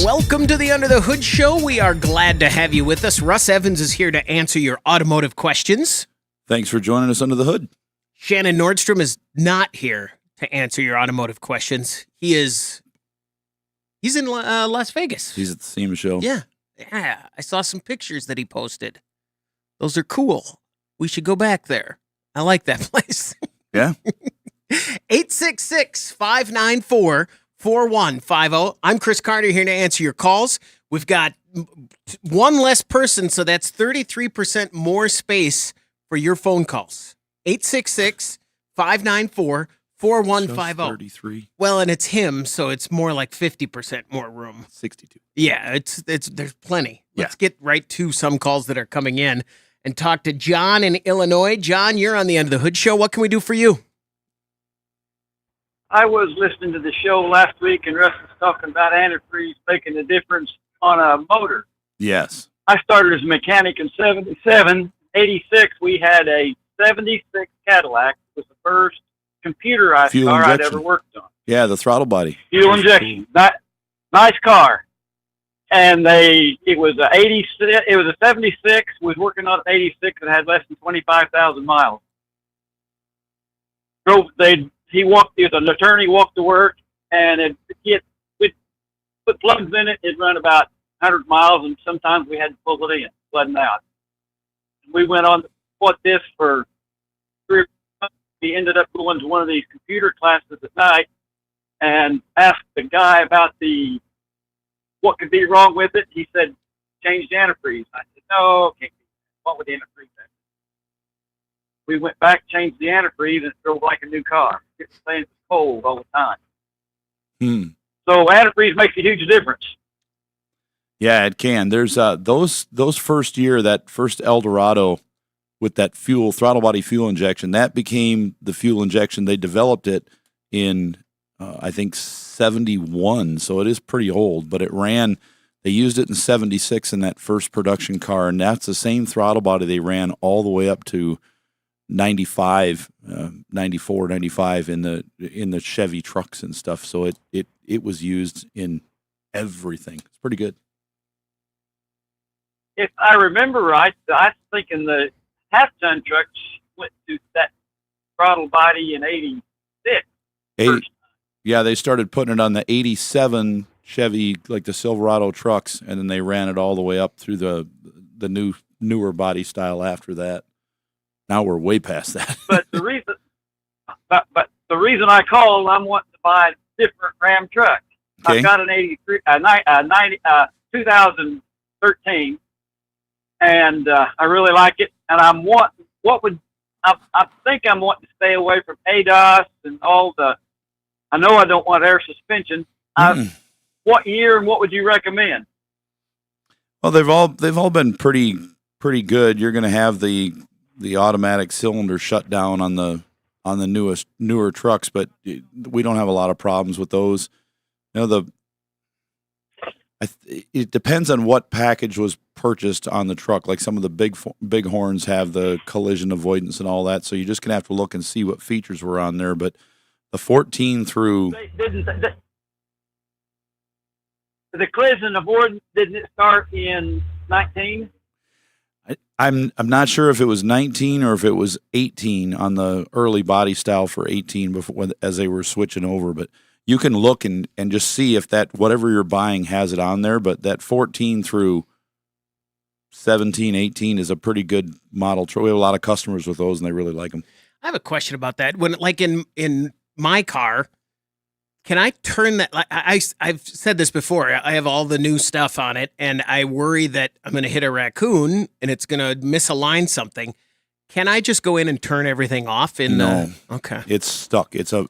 Welcome to the Under the Hood Show. We are glad to have you with us. Russ Evans is here to answer your automotive questions. Thanks for joining us under the hood. Shannon Nordstrom is not here to answer your automotive questions. He's in Las Vegas. He's at the SEMA show. Yeah. I saw some pictures that he posted. Those are cool. We should go back there. I like that place. Yeah. 866-594-4150. I'm Chris Carter here to answer your calls. We've got one less person, so that's 33% more space for your phone calls. 866-594-4150. 33. Well, and it's him, so it's more like 50% more room. 62. Yeah, there's plenty. Let's get right to some calls that are coming in and talk to John in Illinois. John, you're on the Under the Hood Show. What can we do for you? I was listening to the show last week, and Russ was talking about antifreeze making a difference on a motor. Yes. I started as a mechanic in 77. 86, we had a 76 Cadillac. It was the first computerized Fuel car injection. I'd ever worked on. Yeah, the throttle body. Fuel injection. Nice car. And it was a 76, was working on an 86 that had less than 25,000 miles. An attorney walked to work, and we'd put plugs in it. It'd run about 100 miles, and sometimes we had to pull it in, flooding out. We went on to put this for 3 months. We ended up going to one of these computer classes at night and asked the guy about what could be wrong with it. He said, change the antifreeze. I said, no, can't be. What would the antifreeze be? We went back, changed the antifreeze, and it drove like a new car. It's saying it's cold all the time. So antifreeze makes a huge difference. Yeah, it can. There's those first year, that first Eldorado with that throttle body fuel injection, that became the fuel injection. They developed it in I think 71, so it is pretty old, but they used it in 76 in that first production car, and that's the same throttle body they ran all the way up to 95, 94, 95 in the Chevy trucks and stuff. So it was used in everything. It's pretty good. If I remember right, I think in the half-ton trucks went to that throttle body in 86. Yeah, they started putting it on the 87 Chevy, like the Silverado trucks, and then they ran it all the way up through the newer body style after that. Now we're way past that. But the reason I called, I'm wanting to buy a different Ram truck. Okay. I've got an 2013, and I really like it. And I think I'm wanting to stay away from ADAS and all the. I know I don't want air suspension. What year and what would you recommend? Well, they've all been pretty good. You're going to have the automatic cylinder shut down on the newer trucks, but we don't have a lot of problems with those. It depends on what package was purchased on the truck. Like some of the big horns have the collision avoidance and all that, so you're just going to have to look and see what features were on there. But the 14 through the collision avoidance, didn't it start in 19? I'm not sure if it was 19 or if it was 18 on the early body style for 18 before, as they were switching over. But you can look and just see if that whatever you're buying has it on there. But that 14 through 17, 18 is a pretty good model. We have a lot of customers with those, and they really like them. I have a question about that. When, like in my car, can I turn that? I've said this before. I have all the new stuff on it, and I worry that I'm going to hit a raccoon and it's going to misalign something. Can I just go in and turn everything off? No. Okay. It's stuck. It's a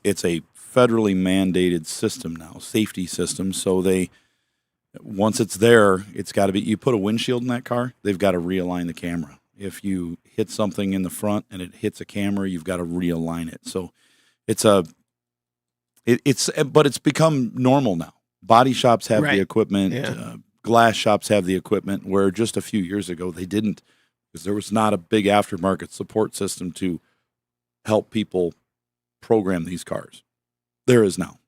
federally mandated system now, safety system. So once it's there, it's got to be. You put a windshield in that car, they've got to realign the camera. If you hit something in the front and it hits a camera, you've got to realign it. So but it's become normal now. Body shops have the equipment. Yeah. Glass shops have the equipment, where just a few years ago they didn't, because there was not a big aftermarket support system to help people program these cars. There is now.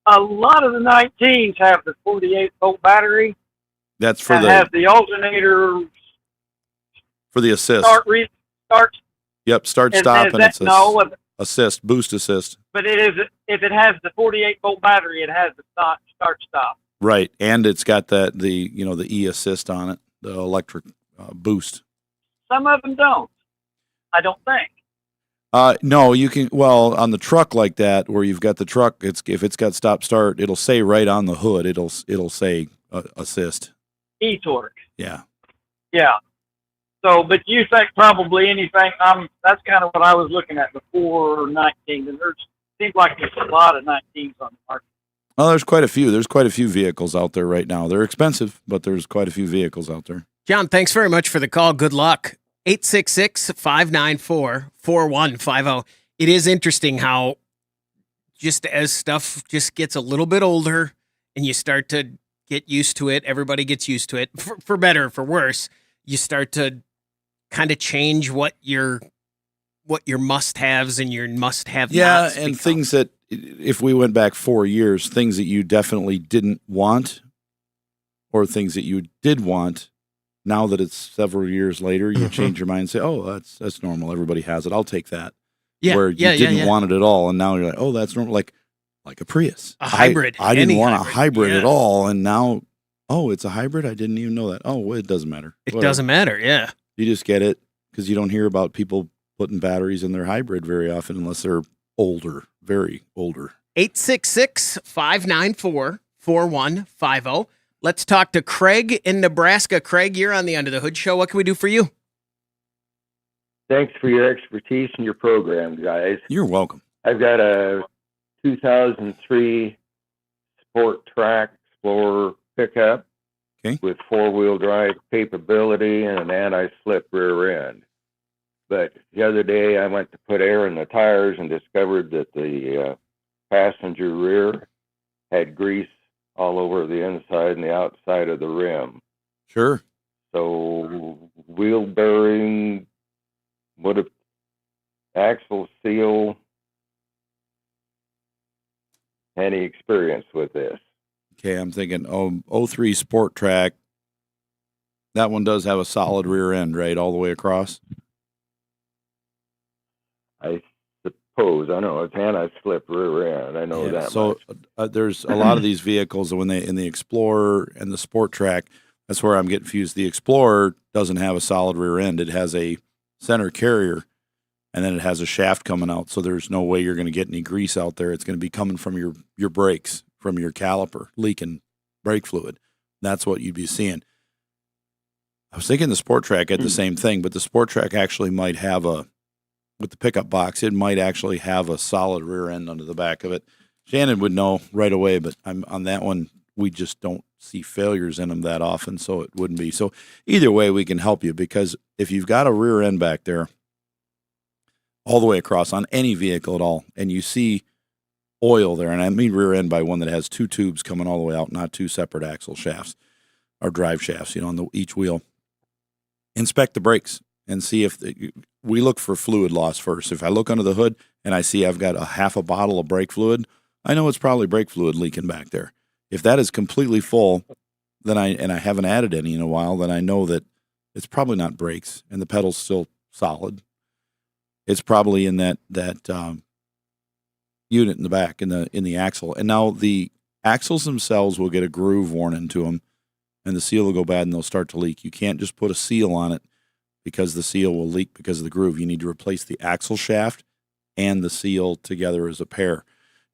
A lot of the 19s have the 48-volt battery That's for and have the alternator the assist. start. Yep, start, Is stop, and that, it's no, assist, boost assist. but it is, if it has the 48-volt battery, it has the start stop. Right, and it's got the e assist on it, the electric boost. Some of them don't. I don't think. No, you can. Well, on the truck like that, where you've got the truck, if it's got stop start, it'll say right on the hood. It'll say assist. E-torque. Yeah. Yeah. So, but you think probably anything? That's kind of what I was looking at before 19. And seems like there's a lot of 19s on the market. Oh, there's quite a few. There's quite a few vehicles out there right now. They're expensive, but there's quite a few vehicles out there. John, thanks very much for the call. Good luck. 866-594-4150. It is interesting how just as stuff just gets a little bit older and you start to get used to it, everybody gets used to it, for better or for worse, you start to kind of change what your must-haves and your must-have-nots. Yeah, and become. things that, if we went back 4 years, things that you definitely didn't want or things that you did want, now that it's several years later, you change your mind and say, oh, that's normal. Everybody has it. I'll take that. Yeah, Where you didn't want it at all, and now you're like, oh, that's normal. Like a Prius. A hybrid. I didn't want a hybrid yeah. at all, and now, oh, it's a hybrid? I didn't even know that. Oh, well, it doesn't matter. It Whatever. doesn't matter, yeah. You just get it because you don't hear about people putting batteries in their hybrid very often unless they're older, very older. 866-594-4150. Let's talk to Craig in Nebraska. Craig, you're on the Under the Hood Show. What can we do for you? Thanks for your expertise in your program, guys. You're welcome. I've got a 2003 Sport Trac Explorer pickup with four-wheel drive capability and an anti-slip rear end. But the other day I went to put air in the tires and discovered that the passenger rear had grease all over the inside and the outside of the rim. Sure. So wheel bearing, what a axle seal. Any experience with this? Okay, I'm thinking, 03 Sport Trac. That one does have a solid rear end, right, all the way across? I suppose. I know it's anti-slip rear end. I know that. So there's a lot of these vehicles when they in the Explorer and the Sport Trac. That's where I'm getting confused. The Explorer doesn't have a solid rear end. It has a center carrier, and then it has a shaft coming out. So there's no way you're going to get any grease out there. It's going to be coming from your brakes, from your caliper, leaking brake fluid. That's what you'd be seeing. I was thinking the Sport Trac had the same thing, but the Sport Trac actually might have with the pickup box, it might actually have a solid rear end under the back of it. Shannon would know right away, but on that one, we just don't see failures in them that often, so it wouldn't be. So either way, we can help you, because if you've got a rear end back there all the way across on any vehicle at all, and you see oil there, and I mean rear end by one that has two tubes coming all the way out, not two separate axle shafts or drive shafts, on each wheel, inspect the brakes and see if we look for fluid loss first. If I look under the hood and I see I've got a half a bottle of brake fluid, I know it's probably brake fluid leaking back there. If that is completely full, then I haven't added any in a while, then I know that it's probably not brakes and the pedal's still solid. It's probably in that unit in the back in the axle. And now the axles themselves will get a groove worn into them, and the seal will go bad and they'll start to leak. You can't just put a seal on it, because the seal will leak because of the groove. You need to replace the axle shaft and the seal together as a pair.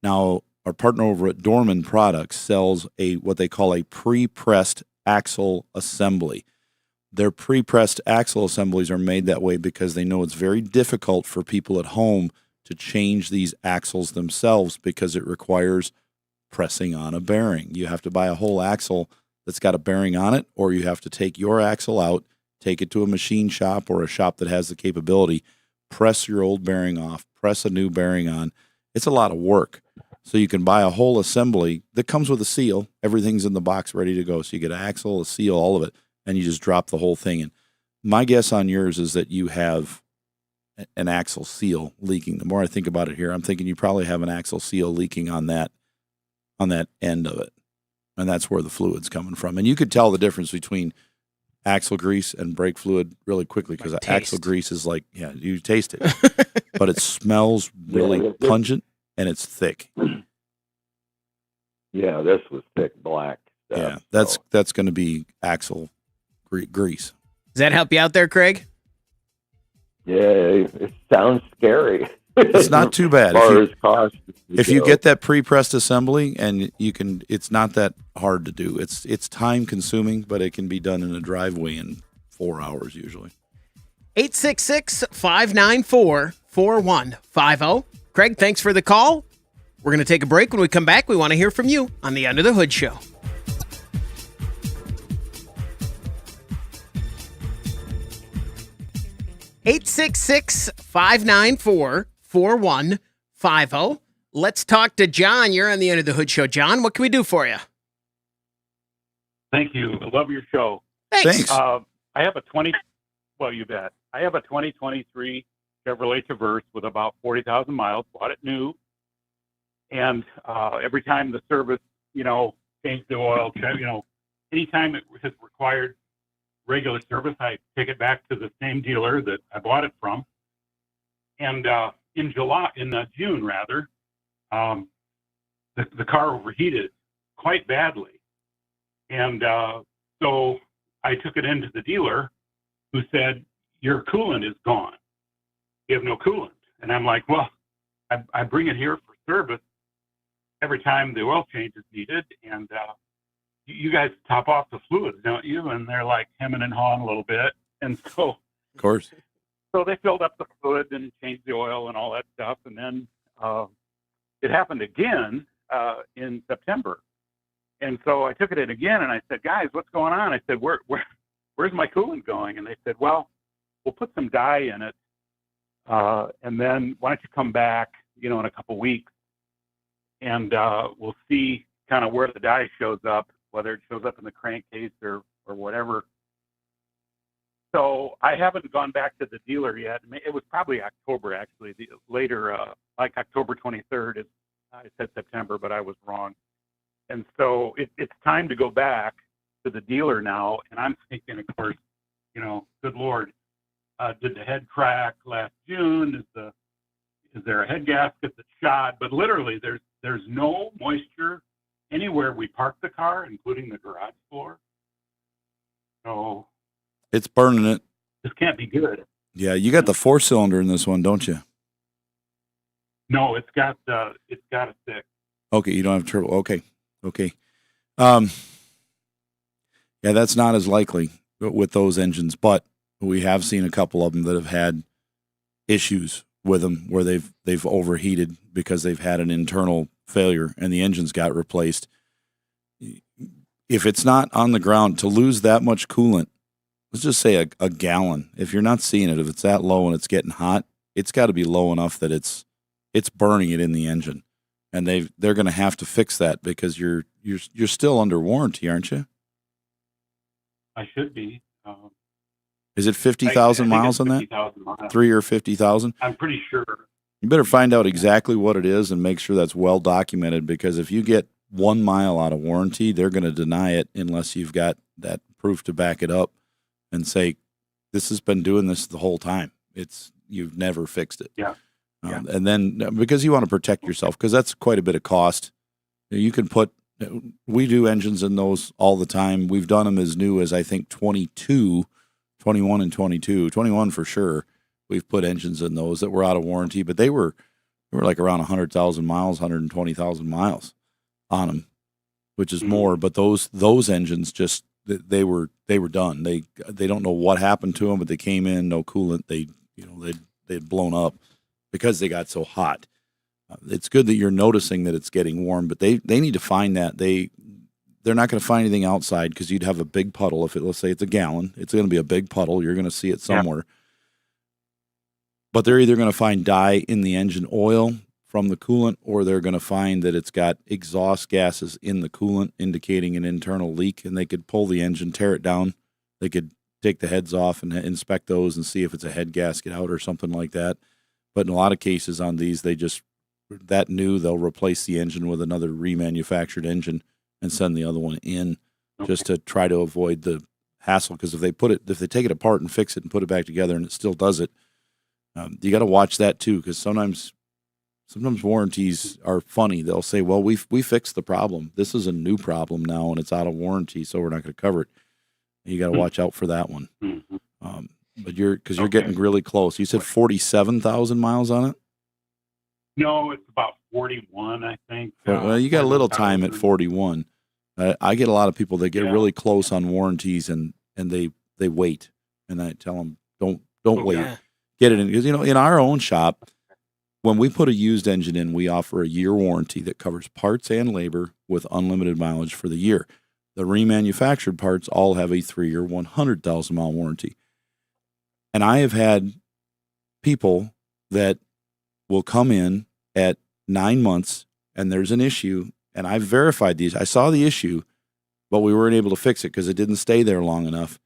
Now, our partner over at Dorman Products sells what they call a pre-pressed axle assembly. Their pre-pressed axle assemblies are made that way because they know it's very difficult for people at home to change these axles themselves, because it requires pressing on a bearing. You have to buy a whole axle that's got a bearing on it, or you have to take your axle out, take it to a machine shop or a shop that has the capability, press your old bearing off, press a new bearing on. It's a lot of work. So you can buy a whole assembly that comes with a seal. Everything's in the box ready to go. So you get an axle, a seal, all of it, and you just drop the whole thing in. My guess on yours is that you have an axle seal leaking. The more I think about it here, I'm thinking you probably have an axle seal leaking on that on that end of it. And that's where the fluid's coming from. And you could tell the difference between axle grease and brake fluid really quickly because Like axle taste. grease is like, yeah, you taste it, but it smells really Yeah, pungent and it's thick. Yeah, this was thick black stuff. Yeah, so. that's going to be axle grease. Does that help you out there, Craig? Yeah, it sounds scary. It's not too bad. As far as cost. If you get that pre-pressed assembly and you can, it's not that hard to do. It's time consuming, but it can be done in a driveway in 4 hours usually. 866-594-4150. Craig, thanks for the call. We're going to take a break. When we come back, we want to hear from you on the Under the Hood Show. Eight 866-594-4150. Let's talk to John. You're on the Under the Hood Show. John, what can we do for you? Thank you. I love your show. Thanks. I have a you bet. I have a 2023 Chevrolet Traverse with about 40,000 miles. Bought it new. And every time the service, changed the oil, anytime it has required regular service, I take it back to the same dealer that I bought it from. And in June, the car overheated quite badly. And so I took it into the dealer who said, your coolant is gone. You have no coolant. And I'm like, well, I bring it here for service every time the oil change is needed. And you guys top off the fluids, don't you? And they're like hemming and hawing a little bit. And so, Of course. So they filled up the fluid and changed the oil and all that stuff. And then it happened again in September. And so I took it in again and I said, guys, what's going on? I said, where's my coolant going? And they said, well, we'll put some dye in it. And then why don't you come back, in a couple weeks and we'll see kind of where the dye shows up, whether it shows up in the crankcase or whatever. So I haven't gone back to the dealer yet. It was probably October, actually. Later, like October 23rd. I said September, but I was wrong. And so it's time to go back to the dealer now. And I'm thinking, of course, good Lord, did the head crack last June? Is there a head gasket that's shot? But literally, there's no moisture anywhere we park the car, including the garage floor. So It's burning it. this can't be good. Yeah, you got the 4-cylinder in this one, don't you? No, it's got a 6. Okay, you don't have turbo. Okay. Yeah, that's not as likely with those engines, but we have seen a couple of them that have had issues with them where they've overheated because they've had an internal failure and the engines got replaced. If it's not on the ground, to lose that much coolant, let's just say a gallon. If you're not seeing it, if it's that low and it's getting hot, it's got to be low enough that it's burning it in the engine, and they're going to have to fix that because you're still under warranty, aren't you? I should be. Is it 50,000 miles on that? 50,000 miles. 3 or 50,000? I'm pretty sure. You better find out exactly what it is and make sure that's well documented, because if you get 1 mile out of warranty, they're going to deny it unless you've got that proof to back it up and say, this has been doing this the whole time. You've never fixed it. Yeah. And then because you want to protect yourself, because that's quite a bit of cost. You can we do engines in those all the time. We've done them as new as I think 21 and 22, 21 for sure. We've put engines in those that were out of warranty, but they were like around 100,000 miles, 120,000 miles on them, which is more. But those engines just, they were done. They don't know what happened to them, but they came in, no coolant. They'd blown up because they got so hot. It's good that you're noticing that it's getting warm, but they need to find that. They're not going to find anything outside because you'd have a big puddle. Let's say it's a gallon, it's going to be a big puddle. You're going to see it somewhere. Yeah. But they're either going to find dye in the engine oil from the coolant, or they're going to find that it's got exhaust gases in the coolant indicating an internal leak, and they could pull the engine, tear it down. They could take the heads off and inspect those and see if it's a head gasket out or something like that. But in a lot of cases on these, they just that new, they'll replace the engine with another remanufactured engine and send the other one in, just to try to avoid the hassle. Because if they take it apart and fix it and put it back together and it still does it, you got to watch that too. Because sometimes warranties are funny. They'll say, well, we fixed the problem. This is a new problem now and it's out of warranty, so we're not going to cover it. You got to watch out for that one. But you're getting really close. You said 47,000 miles on it? No, it's about 41, I think. Well, you got a little time at 41. I get a lot of people that get really close on warranties and they wait. And I tell them, don't wait. Yeah. Get it in. Because, in our own shop, when we put a used engine in, we offer a year warranty that covers parts and labor with unlimited mileage for the year. The remanufactured parts all have a 3-year, 100,000 mile warranty. And I have had people that will come in at 9 months and there's an issue, and I verified these. I saw the issue, but we weren't able to fix it because it didn't stay there long enough.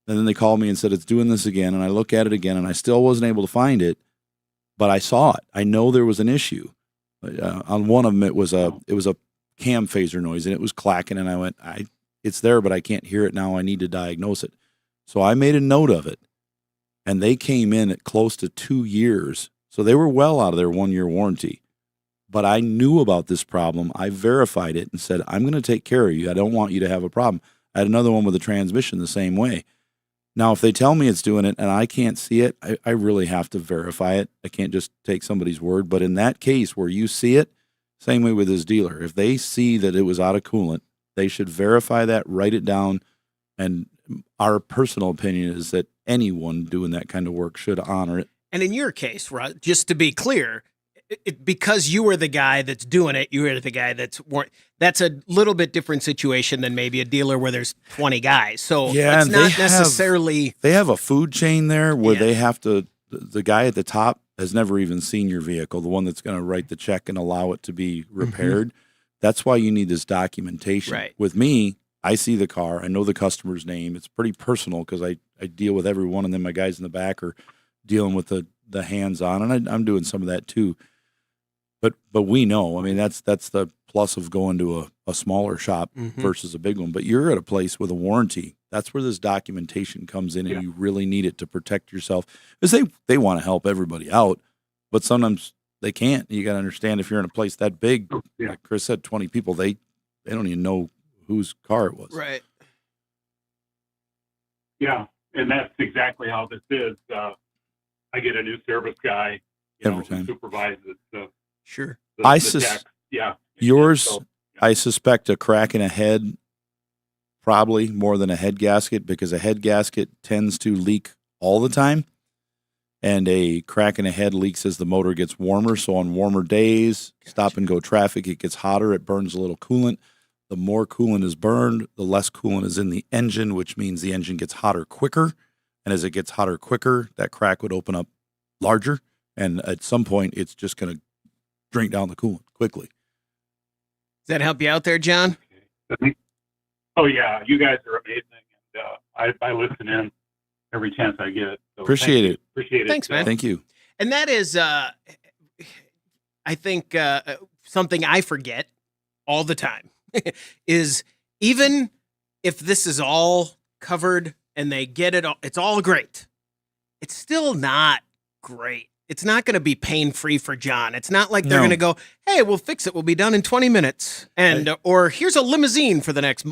And then they called me and said, it's doing this again. And I look at it again and I still wasn't able to find it, but I saw it. I know there was an issue. On one of them, it was a cam phaser noise and it was clacking. And I went, it's there, but I can't hear it now. I need to diagnose it. So I made a note of it, and they came in at close to 2 years. So they were well out of their 1-year warranty. But I knew about this problem. I verified it and said, I'm going to take care of you. I don't want you to have a problem. I had another one with the transmission the same way. Now, if they tell me it's doing it and I can't see it, I really have to verify it. I can't just take somebody's word. But in that case where you see it, same way with this dealer. If they see that it was out of coolant, they should verify that, write it down. And our personal opinion is that anyone doing that kind of work should honor it. And in your case, Rod, just to be clear, because you were the guy that's doing it, you were the guy that's a little bit different situation than maybe a dealer where there's 20 guys. So it's not necessarily. They have a food chain there where they have to, the guy at the top has never even seen your vehicle, the one that's going to write the check and allow it to be repaired. Mm-hmm. That's why you need this documentation. Right. With me, I see the car. I know the customer's name. It's pretty personal because I deal with every one, and then my guys in the back are dealing with the hands-on, and I'm doing some of that too. But we know. I mean, that's the plus of going to a smaller shop versus a big one. But you're at a place with a warranty. That's where this documentation comes in, and you really need it to protect yourself. Because they want to help everybody out, but sometimes they can't. You got to understand, if you're in a place that big, like Chris said, 20 people, they don't even know whose car it was. Right. Yeah, and that's exactly how this is. I get a new service guy, Every time. who supervises Sure. the tax. Yeah. Yours, So, I suspect a crack in a head, probably more than a head gasket, because a head gasket tends to leak all the time. And a crack in a head leaks as the motor gets warmer. So on warmer days, stop and go traffic, it gets hotter, it burns a little coolant. The more coolant is burned, the less coolant is in the engine, which means the engine gets hotter quicker. And as it gets hotter quicker, that crack would open up larger. And at some point, it's just going to drink down the coolant quickly. Does that help you out there, John? Oh, yeah. You guys are amazing. And I listen in every chance I get. So Appreciate it. Appreciate it. Thanks, man. Thank you. And that is, I think, something I forget all the time is, even if this is all covered and they get it, it's all great, it's still not great. It's not going to be pain-free for John. It's not like they're going to go, hey, we'll fix it. We'll be done in 20 minutes. And, or here's a limousine for the next,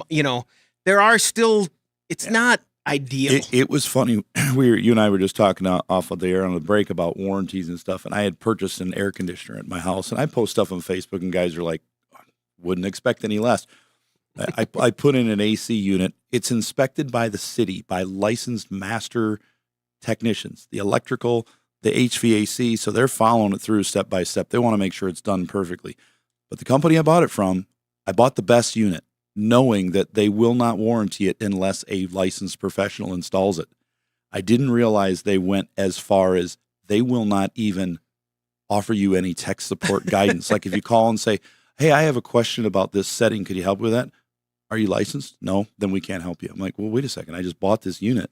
there are still, it's not ideal. It was funny. You and I were just talking off of the air on the break about warranties and stuff. And I had purchased an air conditioner at my house, and I post stuff on Facebook, and guys are like, wouldn't expect any less. I put in an AC unit. It's inspected by the city, by licensed master technicians, the electrical, the HVAC. So they're following it through step by step. They want to make sure it's done perfectly. But the company I bought it from, I bought the best unit, knowing that they will not warranty it unless a licensed professional installs it. I didn't realize they went as far as they will not even offer you any tech support guidance. Like if you call and say, hey, I have a question about this setting. Could you help with that? Are you licensed? No, then we can't help you. I'm like, well, wait a second. I just bought this unit.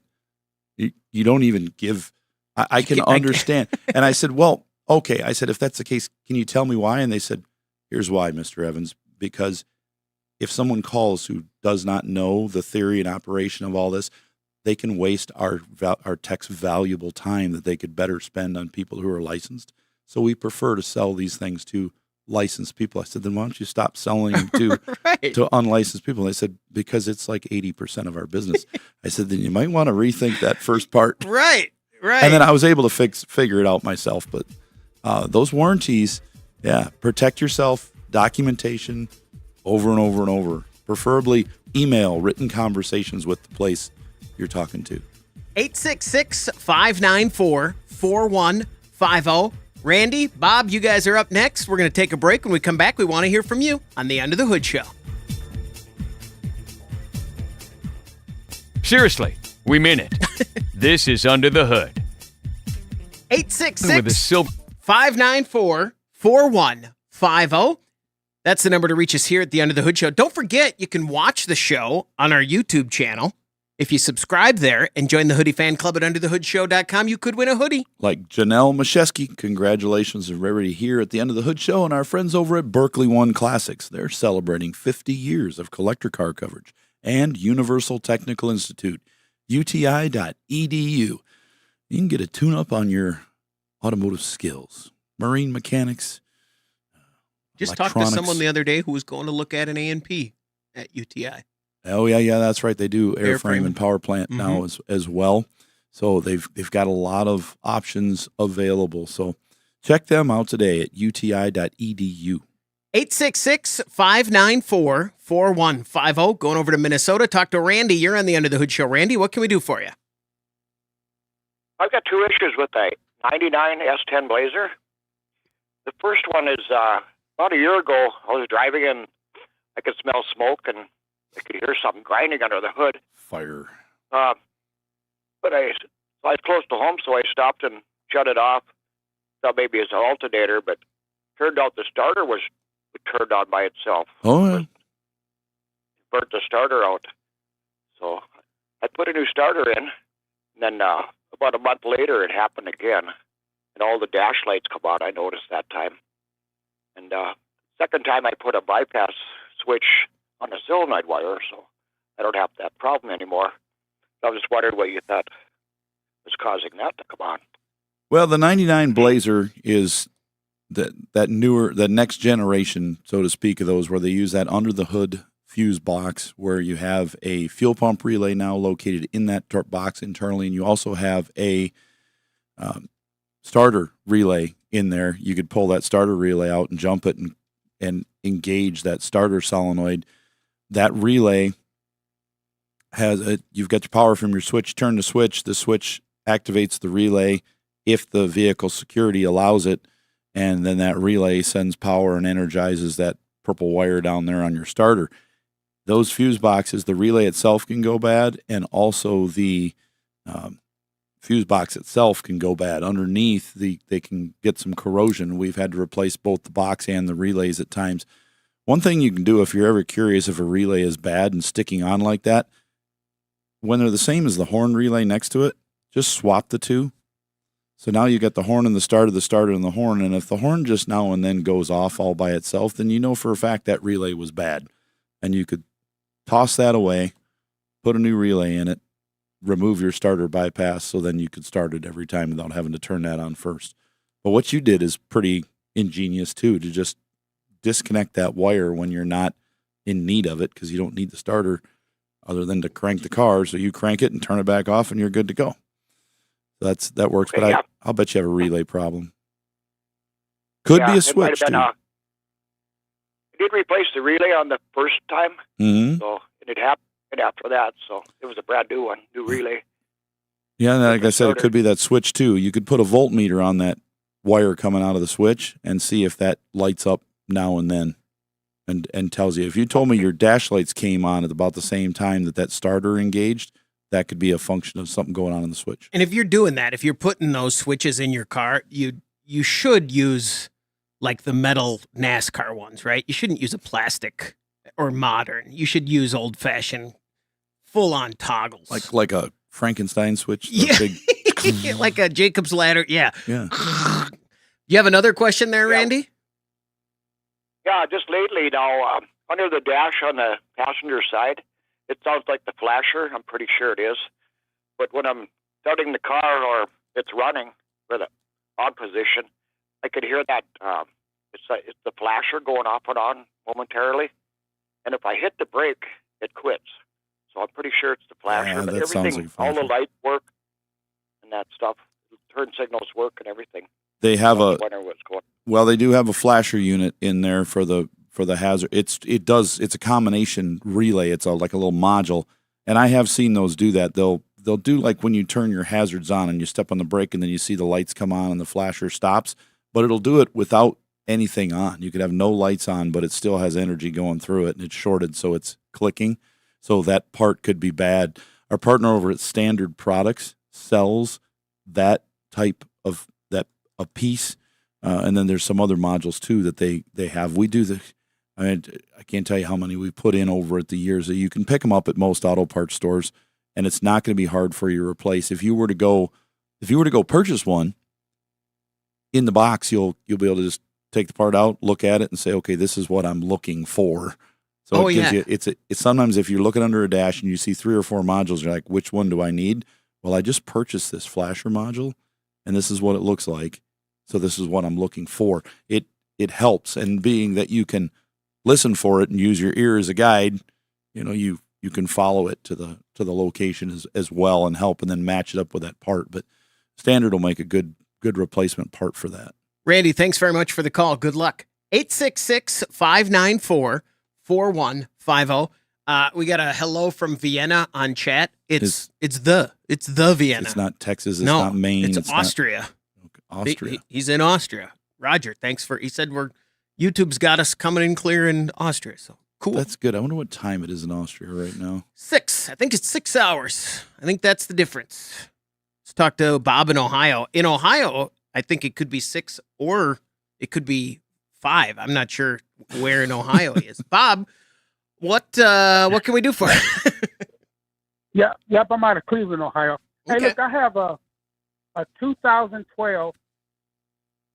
You don't even give, I can understand. And I said, well, Okay. I said, if that's the case, can you tell me why? And they said, here's why, Mr. Evans, because if someone calls who does not know the theory and operation of all this, they can waste our tech's valuable time that they could better spend on people who are licensed. So we prefer to sell these things to licensed people. I said, then why don't you stop selling them to Right. to unlicensed people? And they said, because it's like 80% of our business. I said, then you might want to rethink that first part. Right. And then I was able to figure it out myself. But those warranties, protect yourself, documentation over and over and over. Preferably email, written conversations with the place you're talking to. 866-594-4150. Randy, Bob, you guys are up next. We're going to take a break. When we come back, we want to hear from you on the Under the Hood Show. Seriously, we mean it. This is Under the Hood. 866-594-4150. That's the number to reach us here at the Under the Hood Show. Don't forget, you can watch the show on our YouTube channel. If you subscribe there and join the Hoodie Fan Club at underthehoodshow.com, you could win a hoodie. Like Janelle Mashesky, congratulations, everybody here at the End of the Hood Show, and our friends over at Berkeley One Classics. They're celebrating 50 years of collector car coverage and Universal Technical Institute, uti.edu. You can get a tune-up on your automotive skills, marine mechanics, Just talked to someone the other day who was going to look at an A&P at UTI. Oh, yeah, that's right. They do airframe and power plant now as well. So they've got a lot of options available. So check them out today at uti.edu. 866-594-4150. Going over to Minnesota. Talk to Randy. You're on the Under the Hood Show. Randy, what can we do for you? I've got two issues with the 99 S10 Blazer. The first one is about a year ago, I was driving and I could smell smoke and I could hear something grinding under the hood. Fire. But I was close to home, so I stopped and shut it off. Thought maybe it's an alternator, but turned out the starter was turned on by itself. Oh, yeah. Burnt the starter out. So I put a new starter in, and then about a month later it happened again. And all the dash lights come on, I noticed that time. And second time I put a bypass switch on a solenoid wire, so I don't have that problem anymore. I was just wondering what you thought was causing that to come on. Well, the 99 Blazer is that next generation, so to speak, of those where they use that under the hood fuse box where you have a fuel pump relay now located in that box internally, and you also have a starter relay in there. You could pull that starter relay out and jump it and engage that starter solenoid. That relay you've got your power from your switch, turn the switch activates the relay if the vehicle security allows it, and then that relay sends power and energizes that purple wire down there on your starter. Those fuse boxes, the relay itself can go bad, and also the fuse box itself can go bad. Underneath, they can get some corrosion. We've had to replace both the box and the relays at times. One thing you can do if you're ever curious if a relay is bad and sticking on like that, when they're the same as the horn relay next to it, just swap the two. So now you got the horn and the starter and the horn, and if the horn just now and then goes off all by itself, then you know for a fact that relay was bad. And you could toss that away, put a new relay in it, remove your starter bypass, so then you could start it every time without having to turn that on first. But what you did is pretty ingenious too, to just disconnect that wire when you're not in need of it, because you don't need the starter other than to crank the car. So you crank it and turn it back off and you're good to go. That works, Okay, but I'll bet you have a relay problem. Could be a switch, too. I did replace the relay on the first time, so it happened after that, so it was a brand new one, new relay. Yeah, like I said, it could be that switch, too. You could put a voltmeter on that wire coming out of the switch and see if that lights up now and then and tells you. If you told me your dash lights came on at about the same time that starter engaged, that could be a function of something going on in the switch. And if you're doing that, if you're putting those switches in your car, you should use like the metal NASCAR ones, right? You shouldn't use a plastic or modern. You should use old-fashioned, full-on toggles. Like a Frankenstein switch? Yeah. Big... like a Jacob's ladder. Yeah. Yeah. You have another question there, Yeah. Randy? Yeah, just lately now, under the dash on the passenger side, it sounds like the flasher. I'm pretty sure it is. But when I'm starting the car or it's running with the on position, I could hear that it's the flasher going off and on momentarily. And if I hit the brake, it quits. So I'm pretty sure it's the flasher. Yeah, but that sounds everything, like a all the flasher. lights work and that stuff. Turn signals work and everything. They have I wonder what's going on. well, they do have a flasher unit in there for the hazard. It's a combination relay. It's like a little module, and I have seen those do that. They'll do like when you turn your hazards on and you step on the brake and then you see the lights come on and the flasher stops, but it'll do it without anything on. You could have no lights on, but it still has energy going through it, and it's shorted, so it's clicking. So that part could be bad. Our partner over at Standard Products sells that type of a piece, and then there's some other modules too that they have. We do I can't tell you how many we put in over at the years. That you can pick them up at most auto parts stores, and it's not going to be hard for you to replace. If you were to go purchase one in the box, you'll be able to just take the part out, look at it, and say, okay, this is what I'm looking for. So it gives you. It's sometimes if you're looking under a dash and you see 3 or 4 modules, you're like, which one do I need? Well, I just purchased this flasher module, and this is what it looks like. So this is what I'm looking for. It helps, and being that you can listen for it and use your ear as a guide, you can follow it to the location as well and help, and then match it up with that part. But Standard will make a good replacement part for that. Randy, thanks very much for the call. Good luck. 866-594-4150. We got a hello from Vienna on chat. It's the Vienna. It's not Texas. It's not Maine. It's Austria. Austria. He's in Austria. Roger, he said YouTube's got us coming in clear in Austria. So cool. That's good. I wonder what time it is in Austria right now. 6. I think it's 6 hours. I think that's the difference. Let's talk to Bob in Ohio. In Ohio, I think it could be 6 or it could be 5. I'm not sure where in Ohio he is. Bob, what can we do for you? Yep, I'm out of Cleveland, Ohio. Hey, Okay. look, I have a 2012,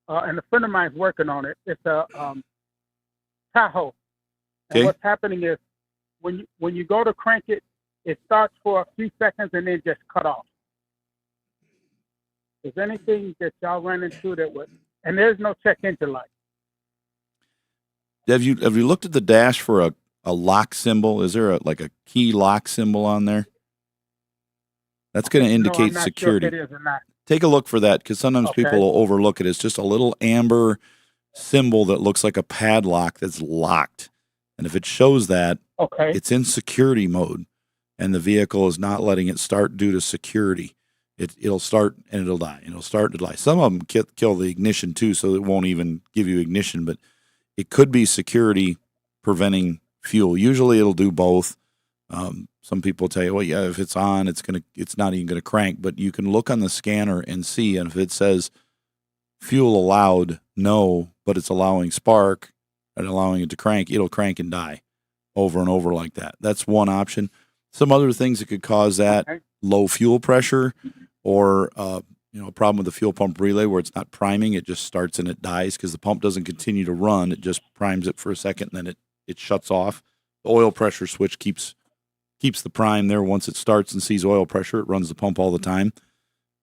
and a friend of mine's working on it. It's a Tahoe. And Okay. what's happening is when you go to crank it, it starts for a few seconds and then just cut off. Is there anything that y'all ran into that would? And there's no check engine light. Have you looked at the dash for a lock symbol? Is there a key lock symbol on there? That's going to indicate No, I'm not security. Sure if it is or not. Take a look for that, because sometimes Okay. people will overlook it. It's just a little amber symbol that looks like a padlock that's locked. And if it shows that, Okay. it's in security mode, and the vehicle is not letting it start due to security. It'll start and it'll die. It'll start and die. Some of them kill the ignition too, so it won't even give you ignition. But it could be security preventing fuel. Usually, it'll do both. Some people tell you, well, yeah, if it's on, it's not even gonna crank. But you can look on the scanner and see, and if it says fuel allowed, no, but it's allowing spark and allowing it to crank, it'll crank and die over and over like that. That's one option. Some other things that could cause that: Okay. low fuel pressure, or a problem with the fuel pump relay where it's not priming; it just starts and it dies because the pump doesn't continue to run. It just primes it for a second, and then it shuts off. The oil pressure switch keeps the prime there. Once it starts and sees oil pressure, it runs the pump all the time.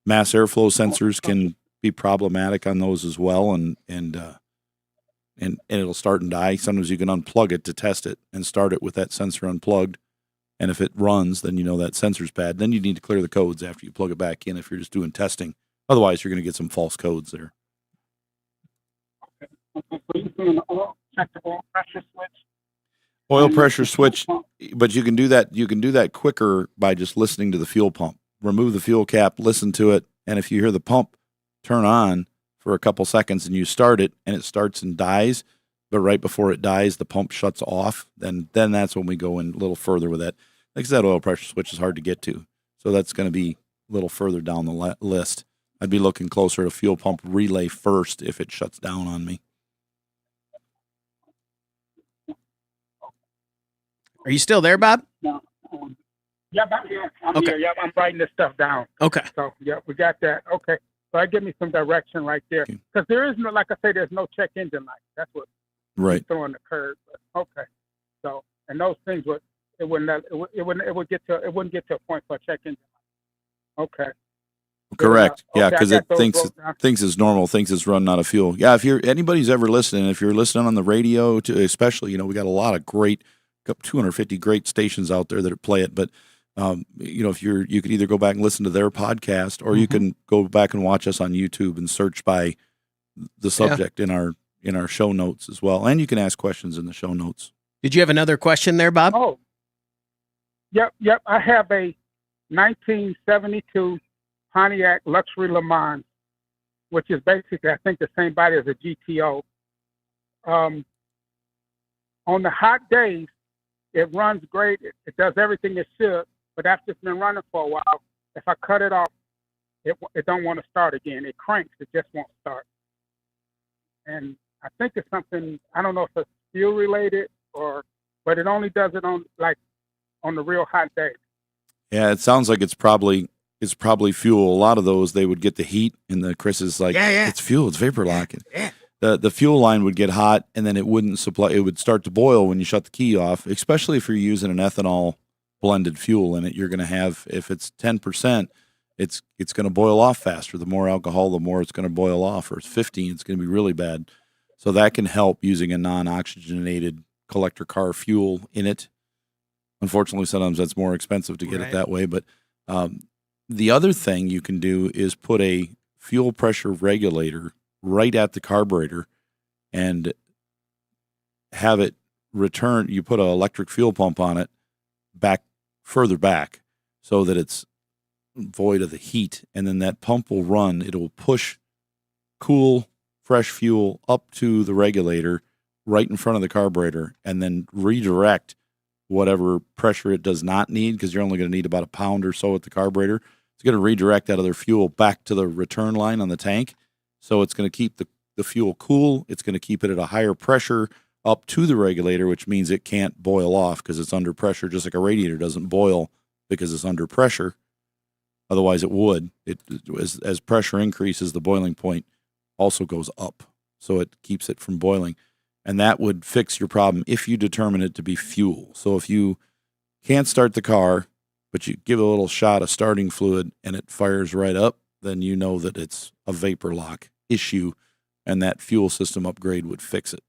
Mass airflow sensors can be problematic on those as well, and it'll start and die. Sometimes you can unplug it to test it and start it with that sensor unplugged. And if it runs, then you know that sensor's bad. Then you need to clear the codes after you plug it back in if you're just doing testing. Otherwise, you're going to get some false codes there. Okay. So you see an check the oil pressure switch. Oil pressure switch, but you can do that. You can do that quicker by just listening to the fuel pump. Remove the fuel cap, listen to it, and if you hear the pump turn on for a couple seconds and you start it and it starts and dies, but right before it dies, the pump shuts off, then that's when we go in a little further with that. Like I said, oil pressure switch is hard to get to, so that's going to be a little further down the list. I'd be looking closer to fuel pump relay first if it shuts down on me. Are you still there, Bob? No. Yep, I'm here. I'm Okay. here. Yep, I'm writing this stuff down. Okay. So, yep, we got that. Okay. So that give me some direction right there. Okay. Because there is no, like I say, there's no check engine light. That's what Right. throwing the curve. But, okay. So, and those things wouldn't get to a point for a check engine light. Okay. Correct. Okay, Yeah, I because got it those thinks wrote down. thinks it's normal, thinks it's running out of fuel. Yeah, if anybody's ever listening, if you're listening on the radio, especially, we got a lot of great, 250 great stations out there that play it. But if you could either go back and listen to their podcast, or you can go back and watch us on YouTube and search by the subject in our show notes as well, and you can ask questions in the show notes. Did you have another question there, Bob? Oh, yep. I have a 1972 Pontiac Luxury Lemans, which is basically, I think, the same body as a GTO. On the hot days, it runs great. It does everything it should. But after it's been running for a while, if I cut it off, it don't want to start again. It cranks. It just won't start. And I think it's something, I don't know if it's fuel related but it only does it on the real hot days. Yeah, it sounds like it's probably fuel. A lot of those, they would get the heat, and Chris is like, it's fuel, it's vapor locking. Yeah. The fuel line would get hot, and then it would start to boil when you shut the key off, especially if you're using an ethanol blended fuel in it. You're going to have, if it's 10%, it's going to boil off faster. The more alcohol, the more it's going to boil off. Or it's 15, it's going to be really bad. So that can help using a non-oxygenated collector car fuel in it. Unfortunately, sometimes that's more expensive to get it that way. But the other thing you can do is put a fuel pressure regulator right at the carburetor and have it return. You put an electric fuel pump on it further back so that it's void of the heat, and then that pump will run. It will push cool, fresh fuel up to the regulator right in front of the carburetor, and then redirect whatever pressure it does not need, because you're only going to need about a pound or so at the carburetor. It's going to redirect that other fuel back to the return line on the tank. So it's going to keep the fuel cool. It's going to keep it at a higher pressure up to the regulator, which means it can't boil off because it's under pressure, just like a radiator doesn't boil because it's under pressure. Otherwise it would. As pressure increases, the boiling point also goes up. So it keeps it from boiling. And that would fix your problem if you determine it to be fuel. So if you can't start the car, but you give it a little shot of starting fluid and it fires right up, then you know that it's a vapor lock issue, and that fuel system upgrade would fix it.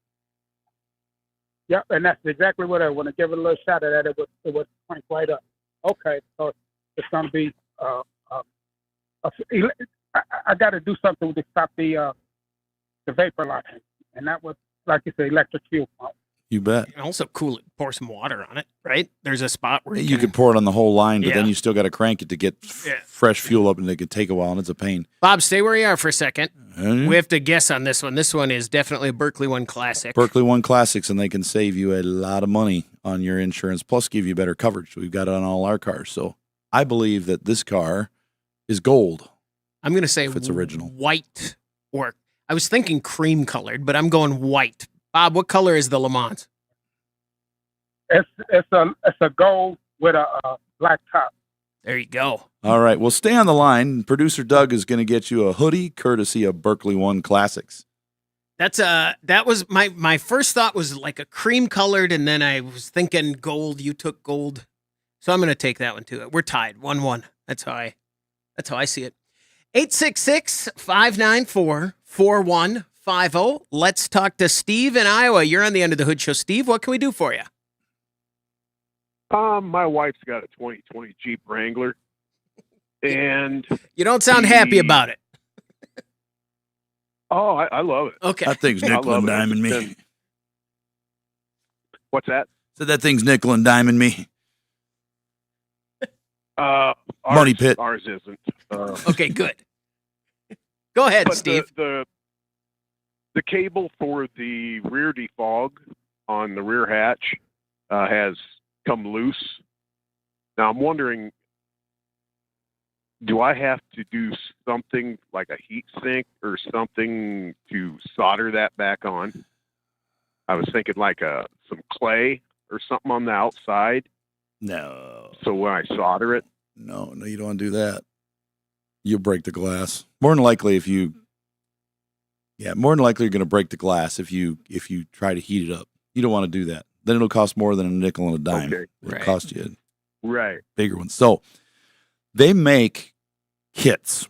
Yep, and that's exactly what I want to give it a little shot of that. It would crank right up. Okay, so it's going to be. I got to do something to stop the vapor locking, and that was, like you say, electric fuel pump. You bet. You can also cool it, pour some water on it, right? There's a spot where you could pour it on the whole line, but then Yeah. you still got to crank it to get fresh fuel up, and it could take a while, and it's a pain. Bob, stay where you are for a second. Mhm. We have to guess on this one. This one is definitely a Berkeley One Classic. Berkeley One Classics, and they can save you a lot of money on your insurance, plus give you better coverage. We've got it on all our cars. So I believe that this car is gold. I'm going to say if it's original. white, or I was thinking cream colored, but I'm going white. Bob, what color is the Le Mans? It's a gold with a black top. There you go. All right. Well, stay on the line. Producer Doug is going to get you a hoodie courtesy of Berkeley One Classics. That was my first thought was like a cream colored, and then I was thinking gold. You took gold. So I'm going to take that one too. We're tied 1-1. That's how I see it. 866-594-4150. Let's talk to Steve in Iowa. You're on the Under the Hood Show. Steve, what can we do for you? My wife's got a 2020 Jeep Wrangler, and You don't sound happy about it. oh, I love it. Okay. That thing's I nickel love and it. diming me. It's What's that? Said that thing's nickel and diming me. Money pit. Ours isn't. Okay, good. Go ahead, But Steve. the cable for the rear defog on the rear hatch has come loose. Now I'm wondering, do I have to do something like a heat sink or something to solder that back on? I was thinking like some clay or something on the outside. No. So when I solder it, No, you don't want to do that. you'll break the glass. More than likely you're going to break the glass if you try to heat it up. You don't want to do that. Then it'll cost more than a nickel and a dime. Okay. It'll cost you Right. bigger ones. So they make kits.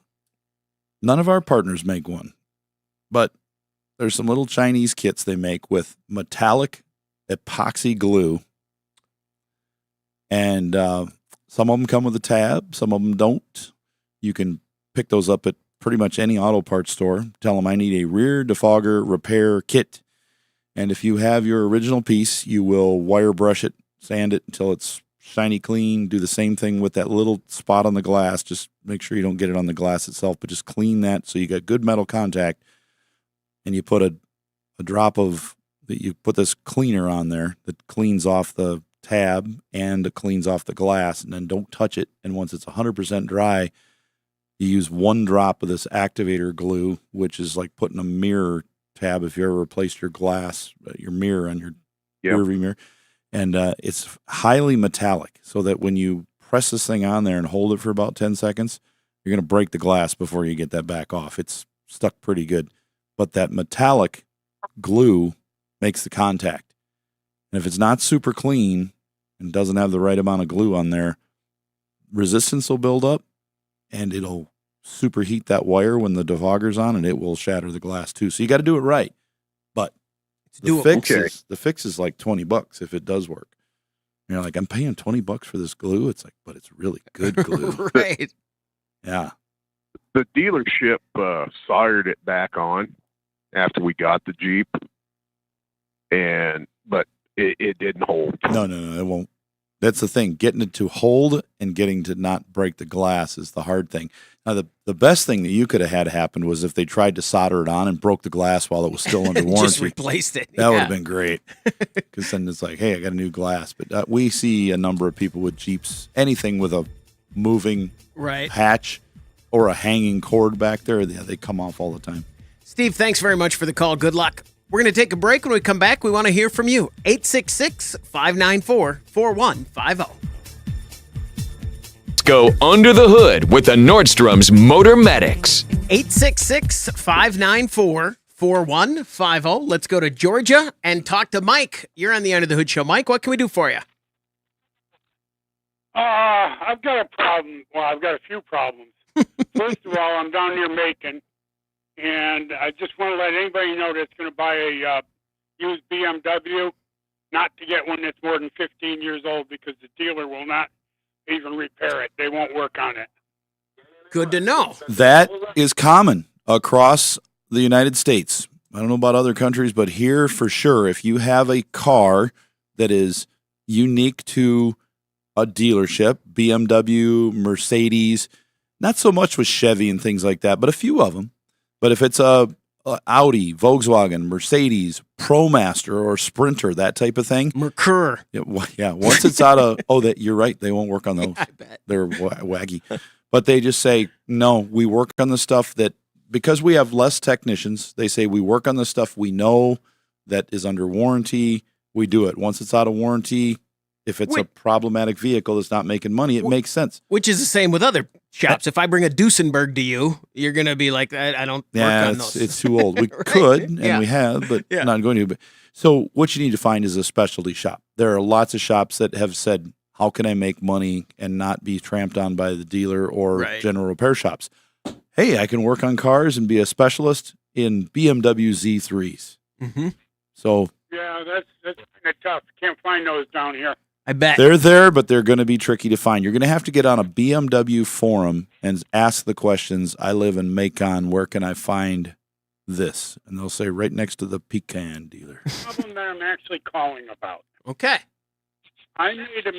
None of our partners make one, but there's some little Chinese kits they make with metallic epoxy glue. And some of them come with a tab. Some of them don't. You can pick those up at pretty much any auto parts store. Tell them I need a rear defogger repair kit. And if you have your original piece, you will wire brush it, sand it until it's shiny clean. Do the same thing with that little spot on the glass. Just make sure you don't get it on the glass itself, but just clean that so you got good metal contact. And you put a drop of, you put this cleaner on there that cleans off the tab and it cleans off the glass, and then don't touch it. And once it's 100% dry, you use 1 drop of this activator glue, which is like putting a mirror tab if you ever replaced your glass, your mirror on your rearview mirror. And it's highly metallic, so that when you press this thing on there and hold it for about 10 seconds, you're going to break the glass before you get that back off. It's stuck pretty good. But that metallic glue makes the contact. And if it's not super clean and doesn't have the right amount of glue on there, resistance will build up and it'll superheat that wire when the defogger's on, and it will shatter the glass too. So you got to do it right. But the fix is like $20 if it does work. And you're like, I'm paying $20 for this glue. It's like, but it's really good glue. Right. Yeah. The dealership soldered it back on after we got the Jeep, but it didn't hold. No, it won't. That's the thing. Getting it to hold and getting to not break the glass is the hard thing. Now, the best thing that you could have had happen was if they tried to solder it on and broke the glass while it was still under warranty. Just replaced it. That would have been great. Because then it's like, hey, I got a new glass. But we see a number of people with Jeeps, anything with a moving hatch or a hanging cord back there, they come off all the time. Steve, thanks very much for the call. Good luck. We're going to take a break. When we come back, we want to hear from you. 866-594-4150. Let's go under the hood with the Nordstrom's Motor Medics. 866-594-4150. Let's go to Georgia and talk to Mike. You're on the Under the Hood show. Mike, what can we do for you? I've got a problem. Well, I've got a few problems. First of all, I'm down near Macon, and I just want to let anybody know that's going to buy a used BMW, not to get one that's more than 15 years old, because the dealer will not even repair it. They won't work on it. Good to know. That is common across the United States. I don't know about other countries, but here for sure, if you have a car that is unique to a dealership, BMW, Mercedes, not so much with Chevy and things like that, but a few of them. But if it's a Audi, Volkswagen, Mercedes, ProMaster, or Sprinter, that type of thing. Mercur. Yeah, once it's out of, you're right, they won't work on those. I bet. They're waggy. But they just say, no, we work on the stuff that, because we have less technicians, they say we work on the stuff we know that is under warranty. We do it. Once it's out of warranty, if it's a problematic vehicle that's not making money, it makes sense. Which is the same with other shops. If I bring a Duesenberg to you, you're going to be like, I don't work on those. It's too old. We could, and we have, but not going to. But so what you need to find is a specialty shop. There are lots of shops that have said, how can I make money and not be tramped on by the dealer or general repair shops? Hey, I can work on cars and be a specialist in BMW Z3s. Mm-hmm. So yeah, that's kind of tough. Can't find those down here. I bet. They're there, but they're going to be tricky to find. You're going to have to get on a BMW forum and ask the questions. I live in Macon. Where can I find this? And they'll say right next to the pecan dealer. The problem that I'm actually calling about. Okay. I made a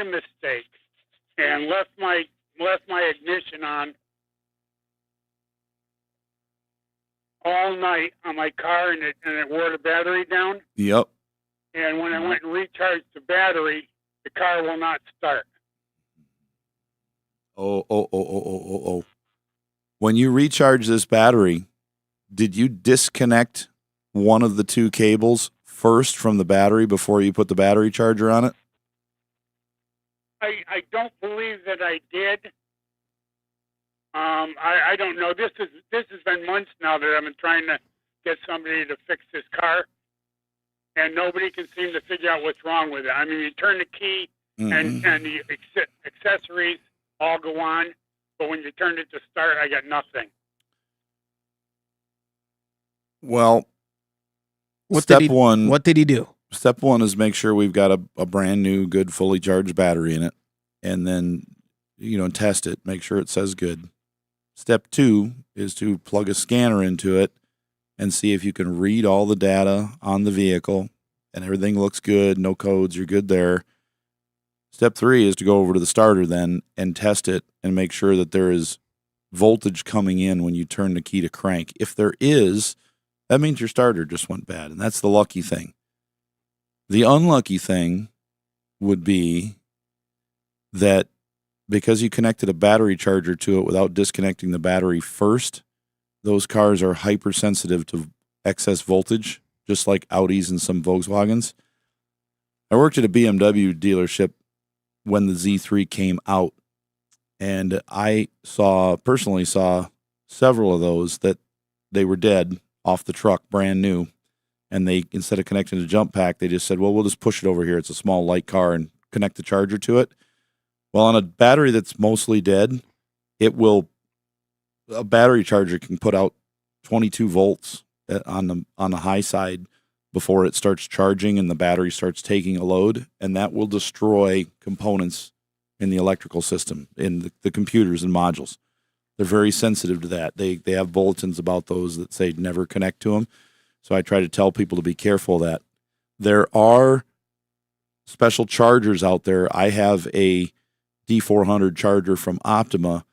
mistake and left my ignition on all night on my car, and it wore the battery down. Yep. And when I went and recharged the battery, the car will not start. Oh. When you recharge this battery, did you disconnect one of the two cables first from the battery before you put the battery charger on it? I don't believe that I did. I don't know. This has been months now that I've been trying to get somebody to fix this car, and nobody can seem to figure out what's wrong with it. I mean, you turn the key, and the accessories all go on, but when you turn it to start, I got nothing. Well, What step did he, one. What did he do? Step one is make sure we've got a brand new, good, fully charged battery in it, and then test it. Make sure it says good. Step two is to plug a scanner into it and see if you can read all the data on the vehicle, and everything looks good. No codes. You're good there. Step three is to go over to the starter then and test it and make sure that there is voltage coming in when you turn the key to crank. If there is, that means your starter just went bad, and that's the lucky thing. The unlucky thing would be that because you connected a battery charger to it without disconnecting the battery first, those cars are hypersensitive to excess voltage, just like Audis and some Volkswagens. I worked at a BMW dealership when the Z3 came out, and I personally saw several of those that they were dead off the truck, brand new. And they, instead of connecting the jump pack, they just said, well, we'll just push it over here. It's a small light car, and connect the charger to it. Well, on a battery that's mostly dead, a battery charger can put out 22 volts on the high side before it starts charging and the battery starts taking a load, and that will destroy components in the electrical system, in the computers and modules. They're very sensitive to that. They have bulletins about those that say never connect to them. So I try to tell people to be careful of that. There are special chargers out there. I have a D400 charger from Optima,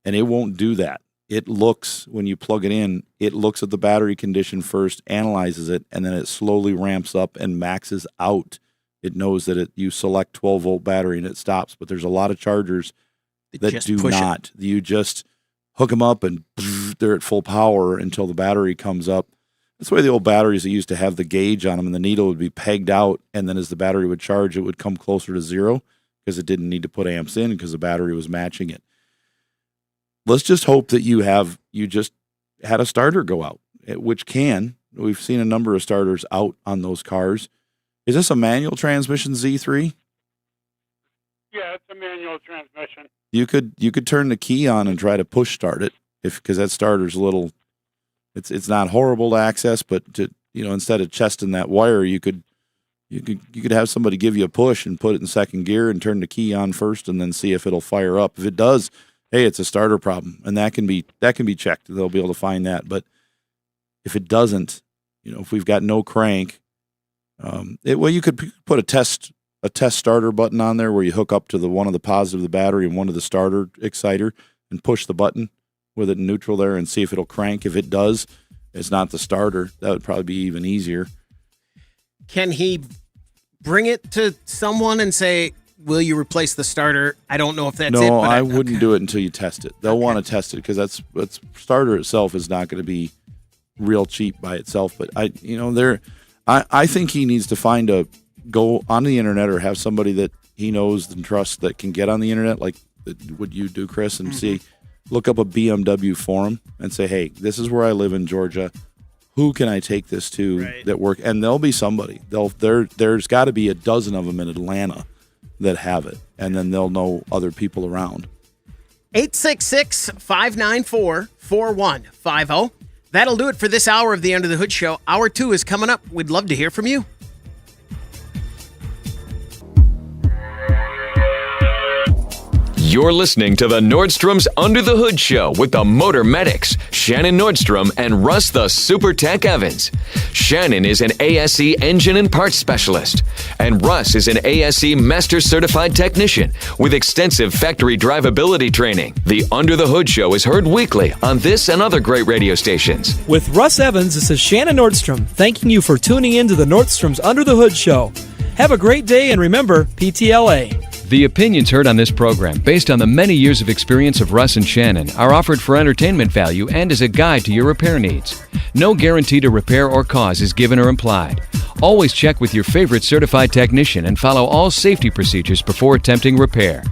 and it won't do that. It looks, when you plug it in, it looks at the battery condition first, analyzes it, and then it slowly ramps up and maxes out. It knows that you select 12-volt battery and it stops. But there's a lot of chargers that do not. You just hook them up and they're at full power until the battery comes up. That's the way the old batteries that used to have the gauge on them, and the needle would be pegged out, and then as the battery would charge, it would come closer to zero because it didn't need to put amps in because the battery was matching it. Let's just hope that you just had a starter go out, which can. We've seen a number of starters out on those cars. Is this a manual transmission Z3? Yeah, it's a manual transmission. You could turn the key on and try to push start it because that starter's a little. It's not horrible to access, but instead of chesting that wire, you could have somebody give you a push and put it in second gear and turn the key on first, and then see if it'll fire up. If it does, hey, it's a starter problem, and that can be checked. They'll be able to find that. But if it doesn't, if we've got no crank, you could put a test starter button on there where you hook up to one of the positive of the battery and one of the starter exciter and push the button with it in neutral there and see if it'll crank. If it does, it's not the starter. That would probably be even easier. Can he bring it to someone and say, will you replace the starter? I don't know if that's it. No, I wouldn't do it until you test it. They'll want to test it because that's starter itself is not going to be real cheap by itself. But I think he needs to go on the internet or have somebody that he knows and trusts that can get on the internet, like what you do, Chris, and look up a BMW forum and say, hey, this is where I live in Georgia. Who can I take this to that work? And there'll be somebody. There's got to be a dozen of them in Atlanta that have it, and then they'll know other people around. 866-594-4150. That'll do it for this hour of the Under the Hood Show. Hour 2 is coming up. We'd love to hear from you. You're listening to the Nordstrom's Under the Hood Show with the Motor Medics, Shannon Nordstrom and Russ the Super Tech Evans. Shannon is an ASE engine and parts specialist, and Russ is an ASE Master Certified Technician with extensive factory drivability training. The Under the Hood Show is heard weekly on this and other great radio stations. With Russ Evans, this is Shannon Nordstrom, thanking you for tuning in to the Nordstrom's Under the Hood Show. Have a great day, and remember, PTLA. The opinions heard on this program, based on the many years of experience of Russ and Shannon, are offered for entertainment value and as a guide to your repair needs. No guarantee to repair or cause is given or implied. Always check with your favorite certified technician and follow all safety procedures before attempting repair.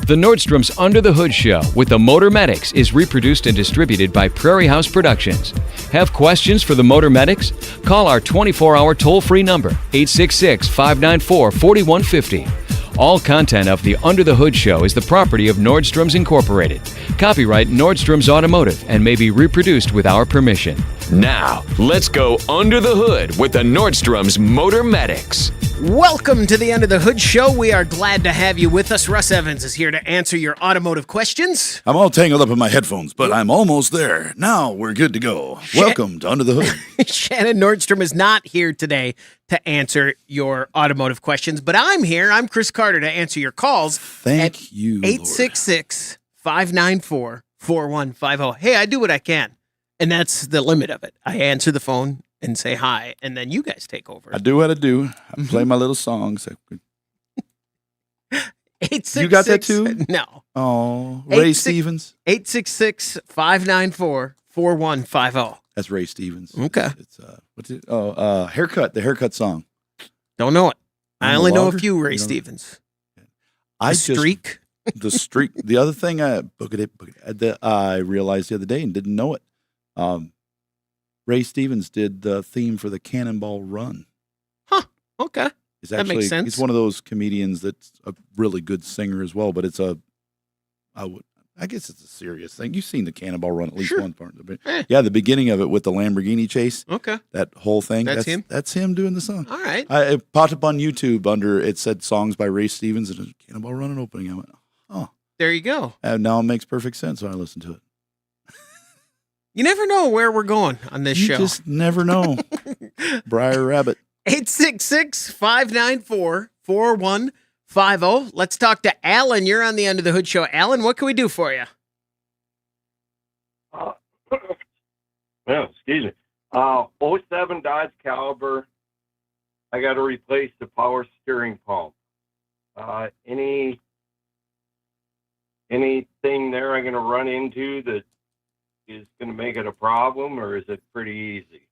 The Nordstrom's Under the Hood Show with the Motor Medics is reproduced and distributed by Prairie House Productions. Have questions for the Motor Medics? Call our 24-hour toll-free number, 866-594-4150. All content of the Under the Hood Show is the property of Nordstrom's Incorporated. Copyright Nordstrom's Automotive and may be reproduced with our permission. Now, let's go under the hood with the Nordstrom's Motor Medics. Welcome to the Under the Hood Show. We are glad to have you with us. Russ Evans is here to answer your automotive questions. I'm all tangled up in my headphones, but I'm almost there. Now we're good to go. Welcome to Under the Hood. Shannon Nordstrom is not here today to answer your automotive questions, but I'm here. I'm Chris Carter to answer your calls. Thank you, Lord. 866-594-4150. Hey, I do what I can, and that's the limit of it. I answer the phone and say hi, and then you guys take over. I do what I do. I play my little songs. 866, you got that too? No. Oh, Ray Stevens. 866-594-4150. That's Ray Stevens. Okay. It's what's it? Oh, Haircut. The Haircut song. Don't know it. I only know a few Ray You don't- Stevens. The Streak. The streak. The other thing I realized the other day and didn't know it. Ray Stevens did the theme for the Cannonball Run. Okay. He's That makes sense. He's one of those comedians that's a really good singer as well, but I guess it's a serious thing. You've seen the Cannonball Run at least Sure. one part of it. Yeah, the beginning of it with the Lamborghini chase. Okay. That whole thing. That's him? That's him doing the song. All right. It popped up on YouTube under it said songs by Ray Stevens and Cannonball Run and opening. I went, oh. There you go. And now it makes perfect sense when I listen to it. You never know where we're going on this You show. just never know. Briar Rabbit. 866-594-4150. Let's talk to Alan. You're on the Under the Hood Show. Alan, what can we do for you? Excuse me. 07 Dodge Caliber. I got to replace the power steering pump. Anything there I'm going to run into that is going to make it a problem, or is it pretty easy?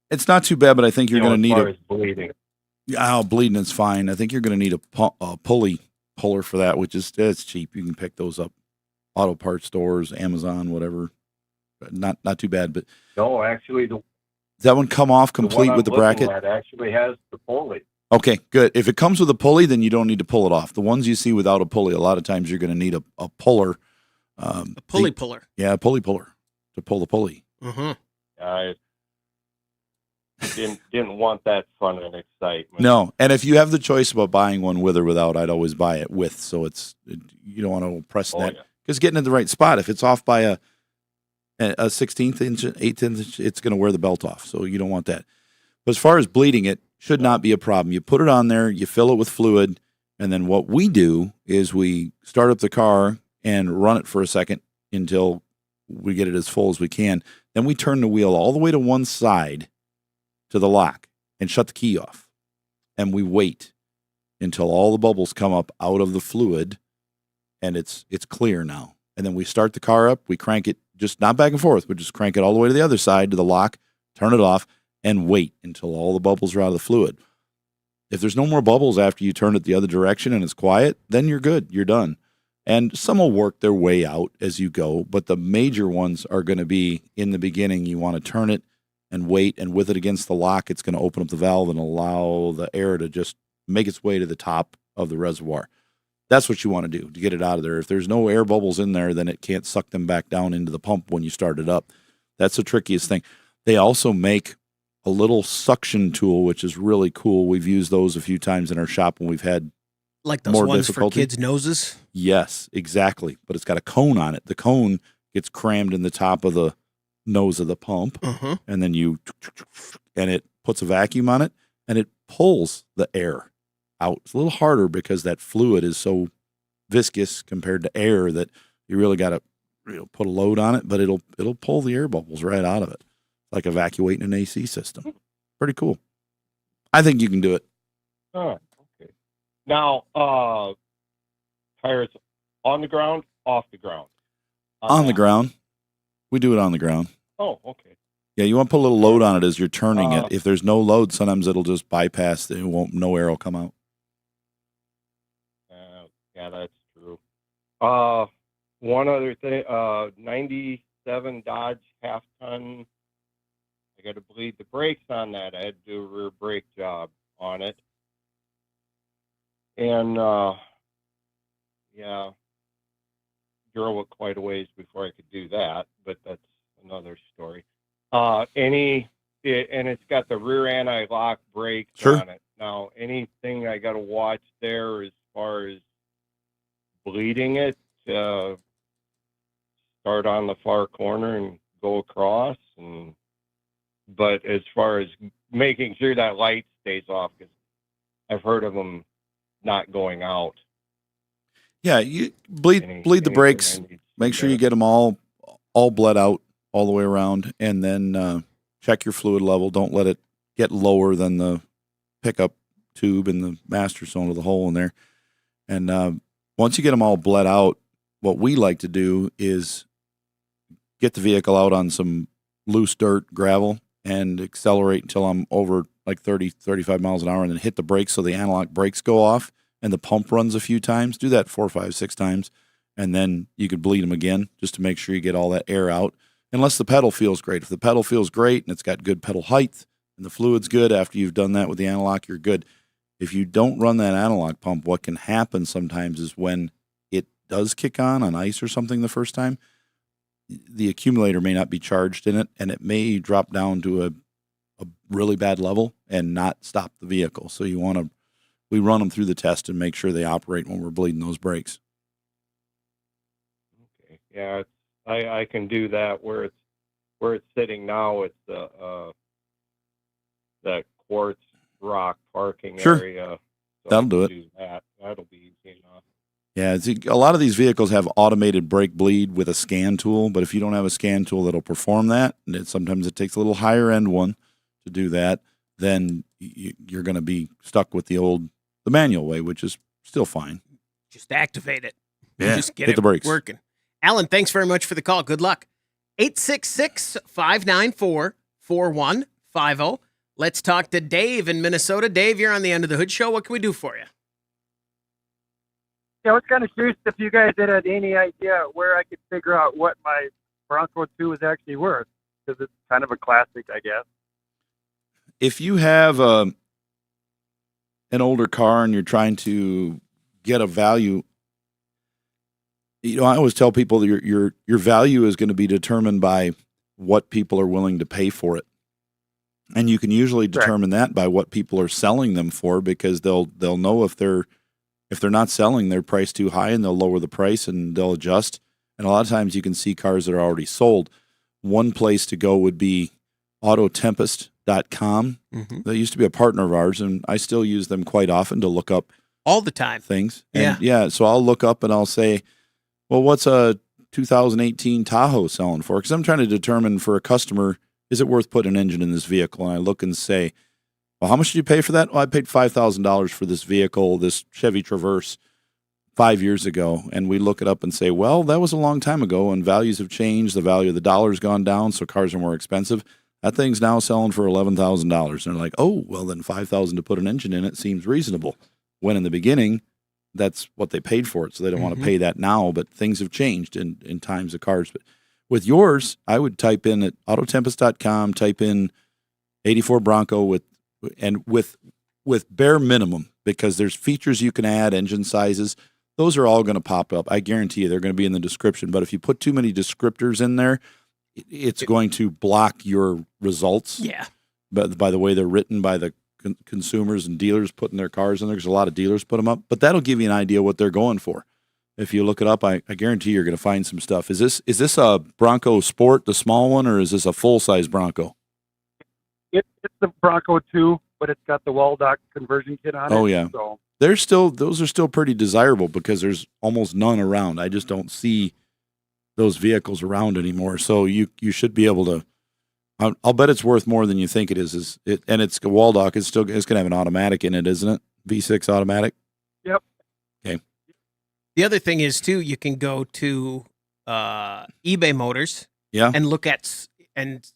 It's not too bad, but I think you're going to need as far as bleeding. bleeding is fine. I think you're going to need a puller for that, which is it's cheap. You can pick those up, auto parts stores, Amazon, whatever. Not too bad, but No, actually, does that one come off complete with the bracket? That actually has the pulley. Okay, good. If it comes with a pulley, then you don't need to pull it off. The ones you see without a pulley, a lot of times you're going to need a puller. A pulley puller. Yeah, a pulley puller to pull the pulley. Uh-huh. I didn't want that fun and excitement. No, and if you have the choice about buying one with or without, I'd always buy it with. So you don't want to press that because getting in the right spot. If it's off by a 16th inch, 8th inch, it's going to wear the belt off. So you don't want that. But as far as bleeding, it should not be a problem. You put it on there, you fill it with fluid, and then what we do is we start up the car and run it for a second until we get it as full as we can. Then we turn the wheel all the way to one side to the lock and shut the key off. And we wait until all the bubbles come up out of the fluid and it's clear now. And then we start the car up, we crank it, just not back and forth, we just crank it all the way to the other side to the lock, turn it off, and wait until all the bubbles are out of the fluid. If there's no more bubbles after you turn it the other direction and it's quiet, then you're good, you're done. And some will work their way out as you go, but the major ones are going to be in the beginning. You want to turn it and wait, and with it against the lock, it's going to open up the valve and allow the air to just make its way to the top of the reservoir. That's what you want to do to get it out of there. If there's no air bubbles in there, then it can't suck them back down into the pump when you start it up. That's the trickiest thing. They also make a little suction tool, which is really cool. We've used those a few times in our shop when we've had Like those more ones difficulty. for kids' noses? Yes, exactly. But it's got a cone on it. The cone gets crammed in the top of the nose of the pump, Uh-huh. and then and it puts a vacuum on it, and it pulls the air out. It's a little harder because that fluid is so viscous compared to air that you really got to put a load on it, but it'll pull the air bubbles right out of it, like evacuating an AC system. Pretty cool. I think you can do it. Oh, okay. Now, tires on the ground, off the ground? On the ground. We do it on the ground. Oh, okay. Yeah, you want to put a little load on it as you're turning it. If there's no load, sometimes it'll just bypass. No air will come out. Yeah, that's true. One other thing, 97 Dodge half-ton. I got to bleed the brakes on that. I had to do a rear brake job on it. And, yeah, drove it quite a ways before I could do that, but that's another story. And it's got the rear anti-lock brakes on it. Now, anything I got to watch there as far as bleeding it, start on the far corner and go across, but as far as making sure that light stays off, because I've heard of them not going out. Yeah, you bleed the brakes. Make sure you get them all bled out all the way around, and then check your fluid level. Don't let it get lower than the pickup tube in the master cylinder, the hole in there. And once you get them all bled out, what we like to do is get the vehicle out on some loose dirt, gravel, and accelerate until I'm over like 30, 35 miles an hour, and then hit the brakes so the analog brakes go off and the pump runs a few times. Do that 4, 5, 6 times, and then you could bleed them again just to make sure you get all that air out, unless the pedal feels great. If the pedal feels great and it's got good pedal height and the fluid's good after you've done that with the analog, you're good. If you don't run that analog pump, what can happen sometimes is when it does kick on ice or something the first time, the accumulator may not be charged in it, and it may drop down to a really bad level and not stop the vehicle. So we run them through the test and make sure they operate when we're bleeding those brakes. Okay. Yeah, I can do that where it's sitting now. It's that quartz rock parking area. So that'll do it. That'll be easy enough. Yeah, a lot of these vehicles have automated brake bleed with a scan tool, but if you don't have a scan tool that'll perform that, and sometimes it takes a little higher end one to do that, then you're going to be stuck with the manual way, which is still fine. Just activate it. Yeah, just get hit it the brakes. working. Alan, thanks very much for the call. Good luck. 866-594-4150. Let's talk to Dave in Minnesota. Dave, you're on the End of the Hood Show. What can we do for you? Yeah, I was kind of curious if you guys had any idea where I could figure out what my Bronco 2 is actually worth, because it's kind of a classic, I guess. If you have an older car and you're trying to get a value, I always tell people that your value is going to be determined by what people are willing to pay for it. And you can usually determine that by what people are selling them for, because they'll know if they're not selling, they're priced too high, and they'll lower the price and they'll adjust. And a lot of times you can see cars that are already sold. One place to go would be autotempest.com. Mm-hmm. They used to be a partner of ours, and I still use them quite often to look up all the time things. And so I'll look up and I'll say, well, what's a 2018 Tahoe selling for? Because I'm trying to determine for a customer, is it worth putting an engine in this vehicle? And I look and say, well, how much did you pay for that? Well, I paid $5,000 for this vehicle, this Chevy Traverse, 5 years ago. And we look it up and say, well, that was a long time ago, and values have changed. The value of the dollar's gone down, so cars are more expensive. That thing's now selling for $11,000. And they're like, oh, well, then $5,000 to put an engine in it seems reasonable. When in the beginning, that's what they paid for it, so they don't want to pay that now. But things have changed in times of cars. But with yours, I would type in at autotempest.com, type in 84 Bronco with bare minimum, because there's features you can add, engine sizes. Those are all going to pop up. I guarantee you they're going to be in the description. But if you put too many descriptors in there, it's going to block your results. Yeah. But by the way they're written by the consumers and dealers putting their cars in there, because a lot of dealers put them up. But that'll give you an idea what they're going for. If you look it up, I guarantee you're going to find some stuff. Is this a Bronco Sport, the small one, or is this a full-size Bronco? It's the Bronco 2, but it's got the wall dock conversion kit on it. Oh, yeah. So Those are still pretty desirable, because there's almost none around. I just don't see those vehicles around anymore. So you should be able to. I'll bet it's worth more than you think it is. And it's a wall dock. It's going to have an automatic in it, isn't it? V6 automatic. Yep. Okay. The other thing is too, you can go to eBay Motors. Yeah. And look at and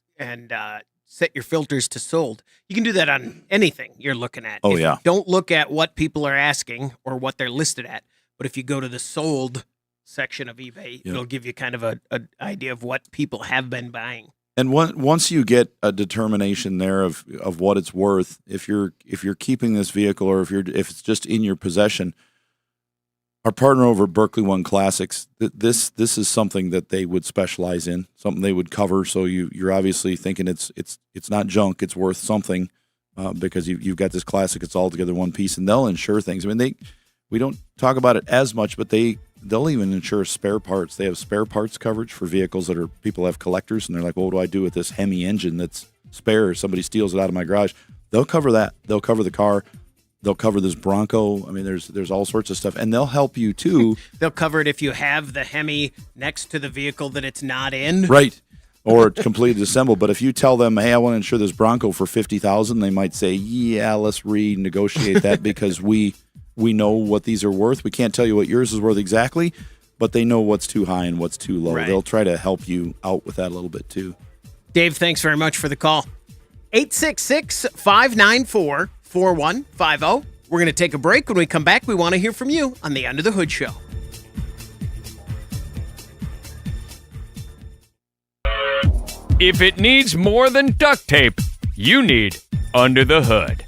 set your filters to sold. You can do that on anything you're looking at. Oh, yeah. Don't look at what people are asking or what they're listed at. But if you go to the sold section of eBay. Yeah. It'll give you kind of a idea of what people have been buying. And once you get a determination there of what it's worth, if you're keeping this vehicle or if it's just in your possession, our partner over at Berkeley One Classics, this is something that they would specialize in, something they would cover. So you're obviously thinking it's not junk, it's worth something because you've got this classic, it's all together one piece, and they'll insure things. I mean, we don't talk about it as much, but they'll even insure spare parts. They have spare parts coverage for vehicles that people have collectors, and they're like, well, what do I do with this Hemi engine that's spare? Somebody steals it out of my garage. They'll cover that. They'll cover the car. They'll cover this Bronco. I mean, there's all sorts of stuff, and they'll help you too. They'll cover it if you have the Hemi next to the vehicle that it's not in. Right. Or completely disassembled. But if you tell them, hey, I want to insure this Bronco for $50,000, they might say, yeah, let's renegotiate that because we know what these are worth. We can't tell you what yours is worth exactly, but they know what's too high and what's too low. Right. They'll try to help you out with that a little bit too. Dave, thanks very much for the call. 866-594-4150. We're going to take a break. When we come back, we want to hear from you on the Under the Hood Show. If it needs more than duct tape, you need Under the Hood.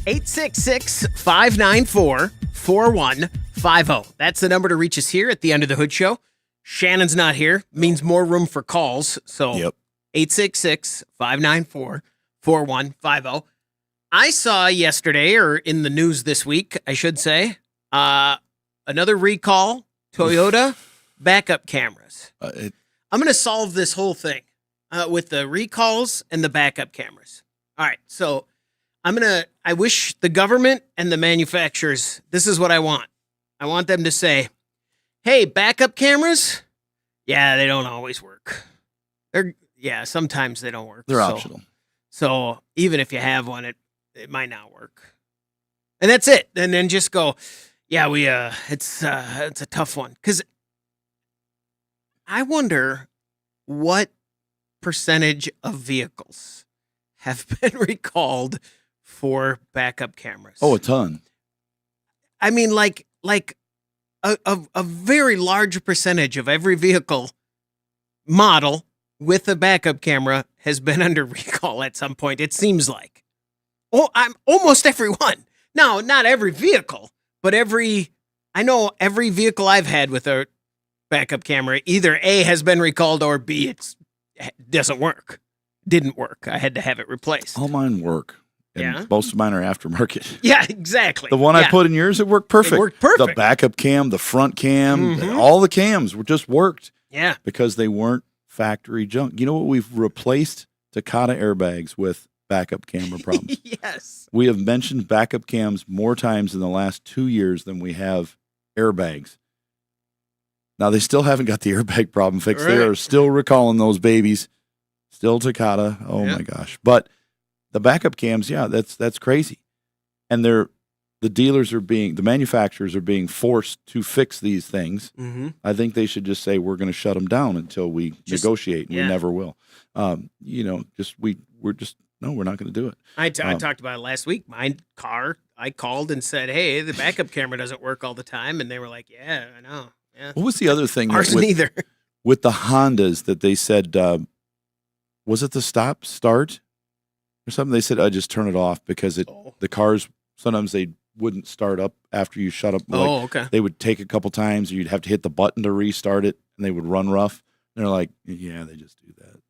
866-594-4150. That's the number to reach us here at the Under the Hood Show. Shannon's not here. Means more room for calls. So Yep. 866-594-4150. I saw yesterday, or in the news this week, I should say, another recall, Toyota backup cameras. I'm going to solve this whole thing with the recalls and the backup cameras. All right, so I wish the government and the manufacturers, this is what I want. I want them to say, hey, backup cameras, yeah, they don't always work. Sometimes they don't work. They're optional. So even if you have one, it might not work. And that's it. And then just go, yeah, it's a tough one. Because I wonder what percentage of vehicles have been recalled for backup cameras. Oh, a ton. I mean, like a very large percentage of every vehicle model with a backup camera has been under recall at some point, it seems like. Oh, I'm almost every one. Now, not every vehicle, but I know every vehicle I've had with a backup camera, either A, has been recalled, or B, it doesn't work. Didn't work. I had to have it replaced. All mine work. And Yeah? most of mine are aftermarket. Yeah, exactly. The one I put in yours, it worked perfect. It worked perfect. The backup cam, the front cam, Mhm. all the cams just worked. Yeah. Because they weren't factory junk. You know what? We've replaced Takata airbags with backup camera problems. Yes. We have mentioned backup cams more times in the last 2 years than we have airbags. Now, they still haven't got the airbag problem fixed. They Right. are still recalling those babies. Still Takata. Oh, Yeah. my gosh. But the backup cams, yeah, that's crazy. And the manufacturers are being forced to fix these things. Mm-hmm. I think they should just say, we're going to shut them down until we negotiate. And yeah. we never will. We're not going to do it. I talked about it last week. My car, I called and said, hey, the backup camera doesn't work all the time. And they were like, yeah, I know. Yeah. What was the other thing? Ours neither. With the Hondas that they said, was it the start or something? They said, just turn it off because the cars, sometimes they wouldn't start up after you shut up. Okay. They would take a couple times, or you'd have to hit the button to restart it, and they would run rough. And they're like, yeah, they just do that.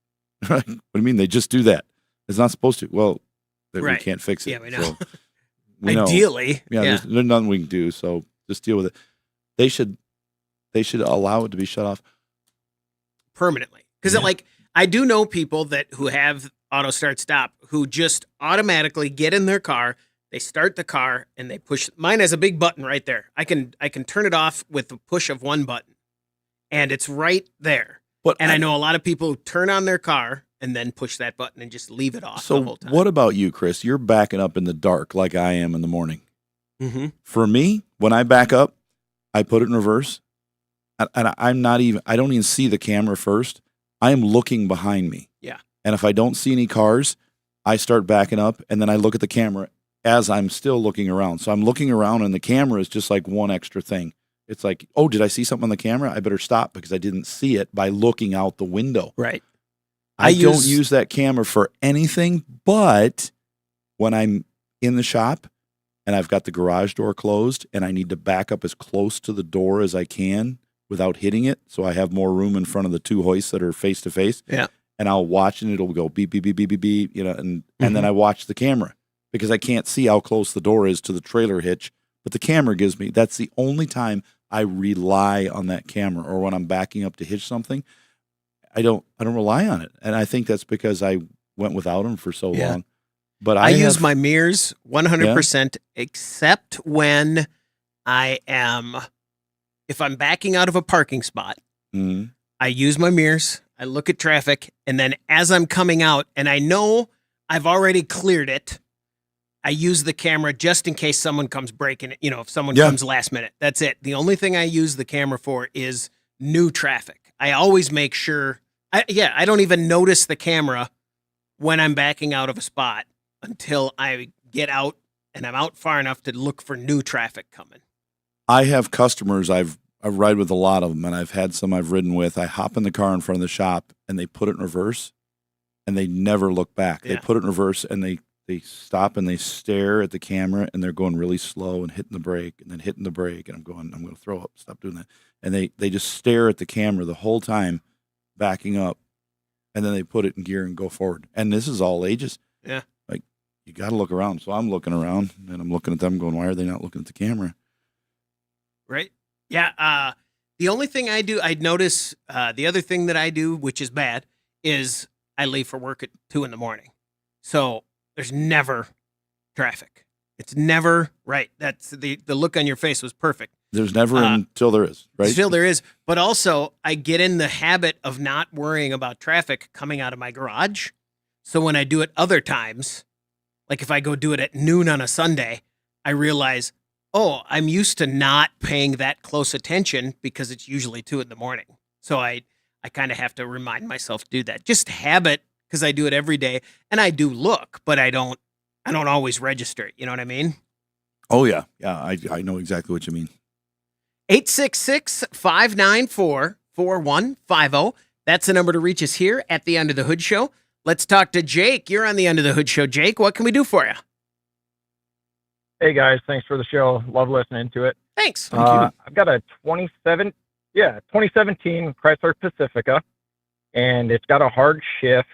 What do you mean they just do that? It's not supposed to. Well, we can't fix it. Yeah, we know. So we know. Ideally. Yeah, Yeah. there's nothing we can do, so just deal with it. They should allow it to be shut off Permanently. Because I do know people who have auto start stop who just automatically get in their car, they start the car, and they push. Mine has a big button right there. I can turn it off with the push of one button, and it's right there. I know a lot of people who turn on their car and then push that button and just leave it off the whole time. What about you, Chris? You're backing up in the dark like I am in the morning. Mm-hmm. For me, when I back up, I put it in reverse, and I don't even see the camera first. I am looking behind me. Yeah. And if I don't see any cars, I start backing up, and then I look at the camera as I'm still looking around. So I'm looking around, and the camera is just like one extra thing. It's like, oh, did I see something on the camera? I better stop because I didn't see it by looking out the window. Right. I don't use that camera for anything, but when I'm in the shop and I've got the garage door closed and I need to back up as close to the door as I can without hitting it, so I have more room in front of the two hoists that are face to face. Yeah. And I'll watch and it'll go beep, beep, beep, beep, beep, beep, and then I watch the camera because I can't see how close the door is to the trailer hitch, but the camera gives me, that's the only time I rely on that camera, or when I'm backing up to hitch something, I don't rely on it. And I think that's because I went without them for so long. But I use my mirrors 100%, except when if I'm backing out of a parking spot, I use my mirrors, I look at traffic, and then as I'm coming out, and I know I've already cleared it, I use the camera just in case someone comes breaking it, if someone comes last minute. That's it. The only thing I use the camera for is new traffic. I always make sure, I don't even notice the camera when I'm backing out of a spot until I get out and I'm out far enough to look for new traffic coming. I have customers, I ride with a lot of them, and I've had some I've ridden with. I hop in the car in front of the shop and they put it in reverse and they never look back. They put it in reverse and they stop and they stare at the camera and they're going really slow and hitting the brake and then hitting the brake. And I'm going to throw up. Stop doing that. And they just stare at the camera the whole time, backing up, and then they put it in gear and go forward. And this is all ages. Yeah. Like, you got to look around. So I'm looking around and I'm looking at them going, why are they not looking at the camera? Right. Yeah. The only thing I do, I'd notice, the other thing that I do, which is bad, is I leave for work at 2 a.m. So there's never traffic. It's never right. That's the look on your face was perfect. There's never until there is, right? Until there is. But also, I get in the habit of not worrying about traffic coming out of my garage. So when I do it other times, like if I go do it at noon on a Sunday, I realize, oh, I'm used to not paying that close attention because it's usually 2 a.m. So I kind of have to remind myself to do that. Just habit, because I do it every day, and I do look, but I don't always register it. You know what I mean? Oh, yeah. Yeah, I know exactly what you mean. 866-594-4150. That's the number to reach us here at the Under the Hood Show. Let's talk to Jake. You're on the Under the Hood Show. Jake, what can we do for you? Hey, guys. Thanks for the show. Love listening to it. Thanks. Thank you. I've got a 2017 Chrysler Pacifica, and it's got a hard shift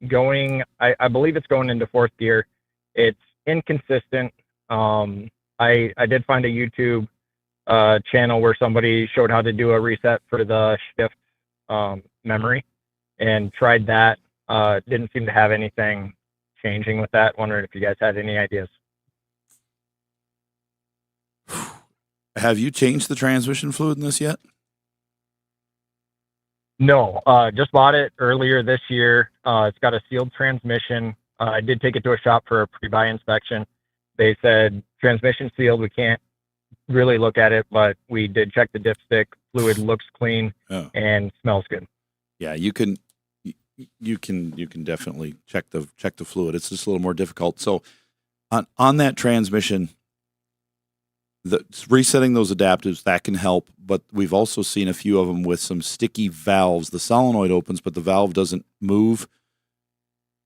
going. I believe it's going into fourth gear. It's inconsistent. I did find a YouTube channel where somebody showed how to do a reset for the shift memory, and tried that. Didn't seem to have anything changing with that. Wondering if you guys had any ideas. Have you changed the transmission fluid in this yet? No, just bought it earlier this year. It's got a sealed transmission. I did take it to a shop for a pre-buy inspection. They said transmission sealed. We can't really look at it, but we did check the dipstick. Fluid looks clean and smells good. Yeah, you can definitely check the fluid. It's just a little more difficult. So on that transmission, resetting those adapters, that can help, but we've also seen a few of them with some sticky valves. The solenoid opens, but the valve doesn't move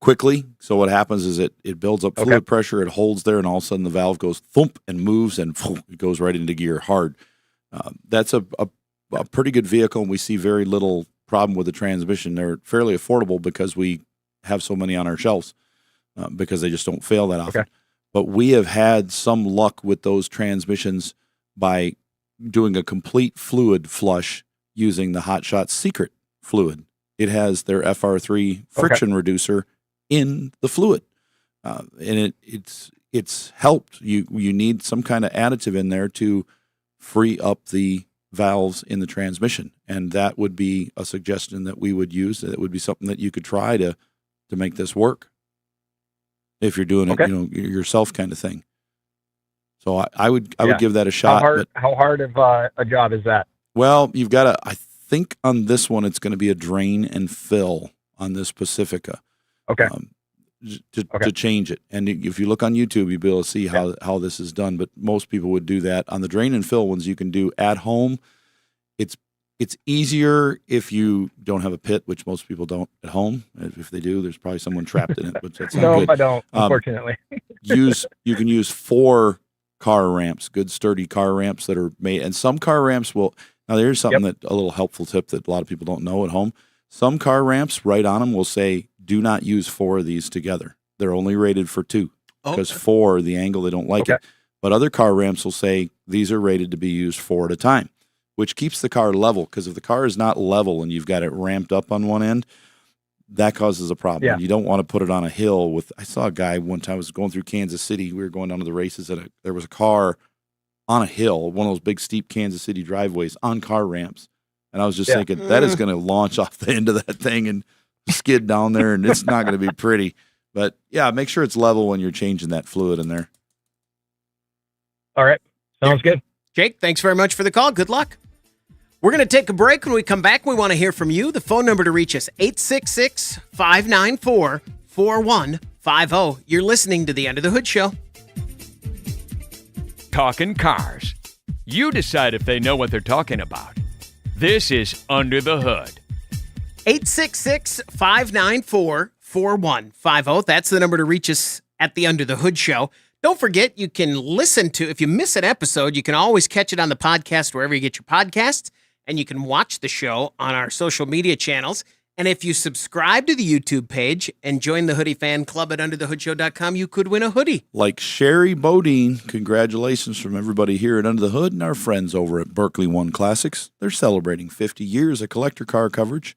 quickly. So what happens is it builds up fluid pressure, it holds there, and all of a sudden the valve goes thump and moves, and it goes right into gear hard. That's a pretty good vehicle, and we see very little problem with the transmission. They're fairly affordable because we have so many on our shelves because they just don't fail that often. But we have had some luck with those transmissions by doing a complete fluid flush using the Hot Shot Secret fluid. It has their FR3 friction reducer in the fluid, and it's helped. You need some kind of additive in there to free up the valves in the transmission, and that would be a suggestion that we would use. That would be something that you could try to make this work. If you're doing it, yourself kind of thing. So I would give that a shot. How hard of a job is that? Well, you've got I think on this one, it's going to be a drain and fill on this Pacifica. to change it. And if you look on YouTube, you'll be able to see how this is done. But most people would do that. On the drain and fill ones you can do at home. It's easier if you don't have a pit, which most people don't at home. If they do, there's probably someone trapped in it, but that's not good. No, I don't, unfortunately. You can use 4 car ramps, good sturdy car ramps that are made. And some car ramps will, now there's something that a little helpful tip that a lot of people don't know at home. Some car ramps right on them will say, do not use 4 of these together. They're only rated for 2 because 4, the angle, they don't like it. But other car ramps will say, these are rated to be used 4 at a time, which keeps the car level. Because if the car is not level and you've got it ramped up on one end, that causes a problem. Yeah. You don't want to put it on a hill with, I saw a guy one time, I was going through Kansas City. We were going down to the races and there was a car on a hill, one of those big steep Kansas City driveways on car ramps. And I was just thinking that is going to launch off the end of that thing and skid down there, and it's not going to be pretty. But yeah, make sure it's level when you're changing that fluid in there. All right. Sounds good. Jake, thanks very much for the call. Good luck. We're going to take a break. When we come back, we want to hear from you. The phone number to reach us, 866-594-4150. You're listening to the Under the Hood Show. Talking cars. You decide if they know what they're talking about. This is Under the Hood. 866-594-4150. That's the number to reach us at the Under the Hood Show. Don't forget, you can listen to, if you miss an episode, you can always catch it on the podcast wherever you get your podcasts, and you can watch the show on our social media channels. And if you subscribe to the YouTube page and join the Hoodie Fan Club at underthehoodshow.com, you could win a hoodie. Like Sherry Bodine, congratulations from everybody here at Under the Hood and our friends over at Berkeley One Classics. They're celebrating 50 years of collector car coverage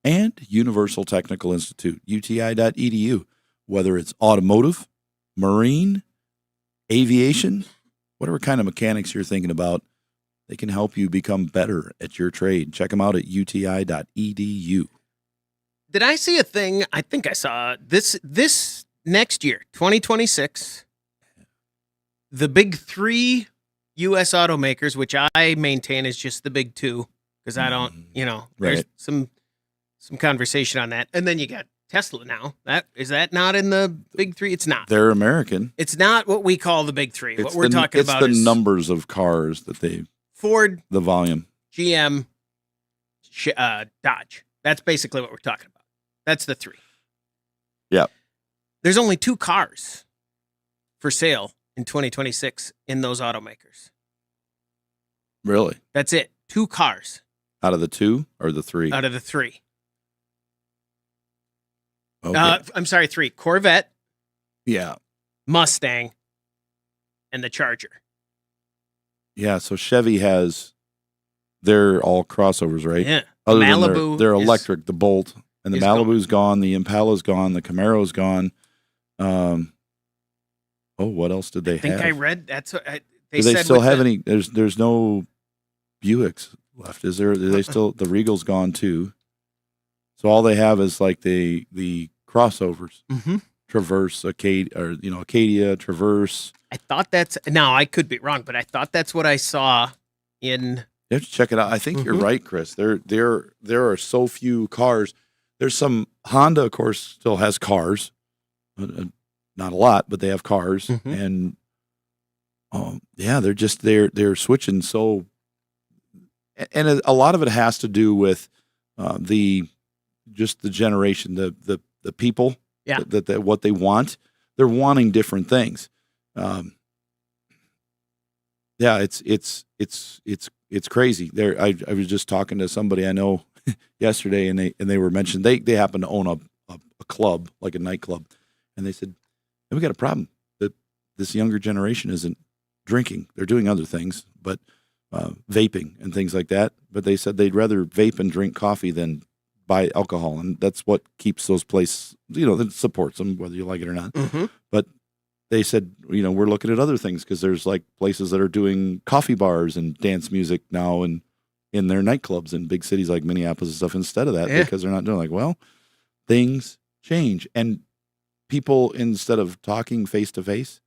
and Universal Technical Institute, uti.edu. Whether it's automotive, marine, aviation, whatever kind of mechanics you're thinking about, they can help you become better at your trade. Check them out at uti.edu. Did I see a thing? I think I saw this next year, 2026, the big 3 U.S. automakers, which I maintain is just the big 2, because I don't, there's some conversation on that. And then you got Tesla now. Is that not in the big 3? It's not. They're American. It's not what we call the big 3. What we're talking about is the numbers of cars that they Ford, the volume, GM, Dodge. That's basically what we're talking about. That's the 3. Yep. There's only 2 cars for sale in 2026 in those automakers. Really? That's it. 2 cars. Out of the 2 or the 3? Out of the 3. Okay. I'm sorry, 3. Corvette. Yeah. Mustang. And the Charger. Yeah, so Chevy they're all crossovers, right? Yeah. Other Malibu. Than they're electric, the Bolt. And the Malibu's gone, the Impala's gone, the Camaro's gone. What else did they have? I think I read that's what Do they still have any? There's no Buicks left, is there? Do they still? The Regal's gone too. So all they have is like the crossovers, Traverse, Acadia, Traverse. I thought now I could be wrong, but I thought that's what I saw in. You have to check it out. I think you're right, Chris. There are so few cars. There's some Honda, of course, still has cars, not a lot, but they have cars, and they're switching. So, and a lot of it has to do with the generation, the people, that what they want. They're wanting different things. It's crazy. I was just talking to somebody I know yesterday, and they were mentioned they happen to own a club, like a nightclub, and they said, hey, we got a problem that this younger generation isn't drinking. They're doing other things, but vaping and things like that. But they said they'd rather vape and drink coffee than buy alcohol, and that's what keeps those places. That supports them, whether you like it or not. But they said, we're looking at other things because there's like places that are doing coffee bars and dance music now and in their nightclubs in big cities like Minneapolis and stuff instead of that because they're not doing things change. And people, instead of talking face to face,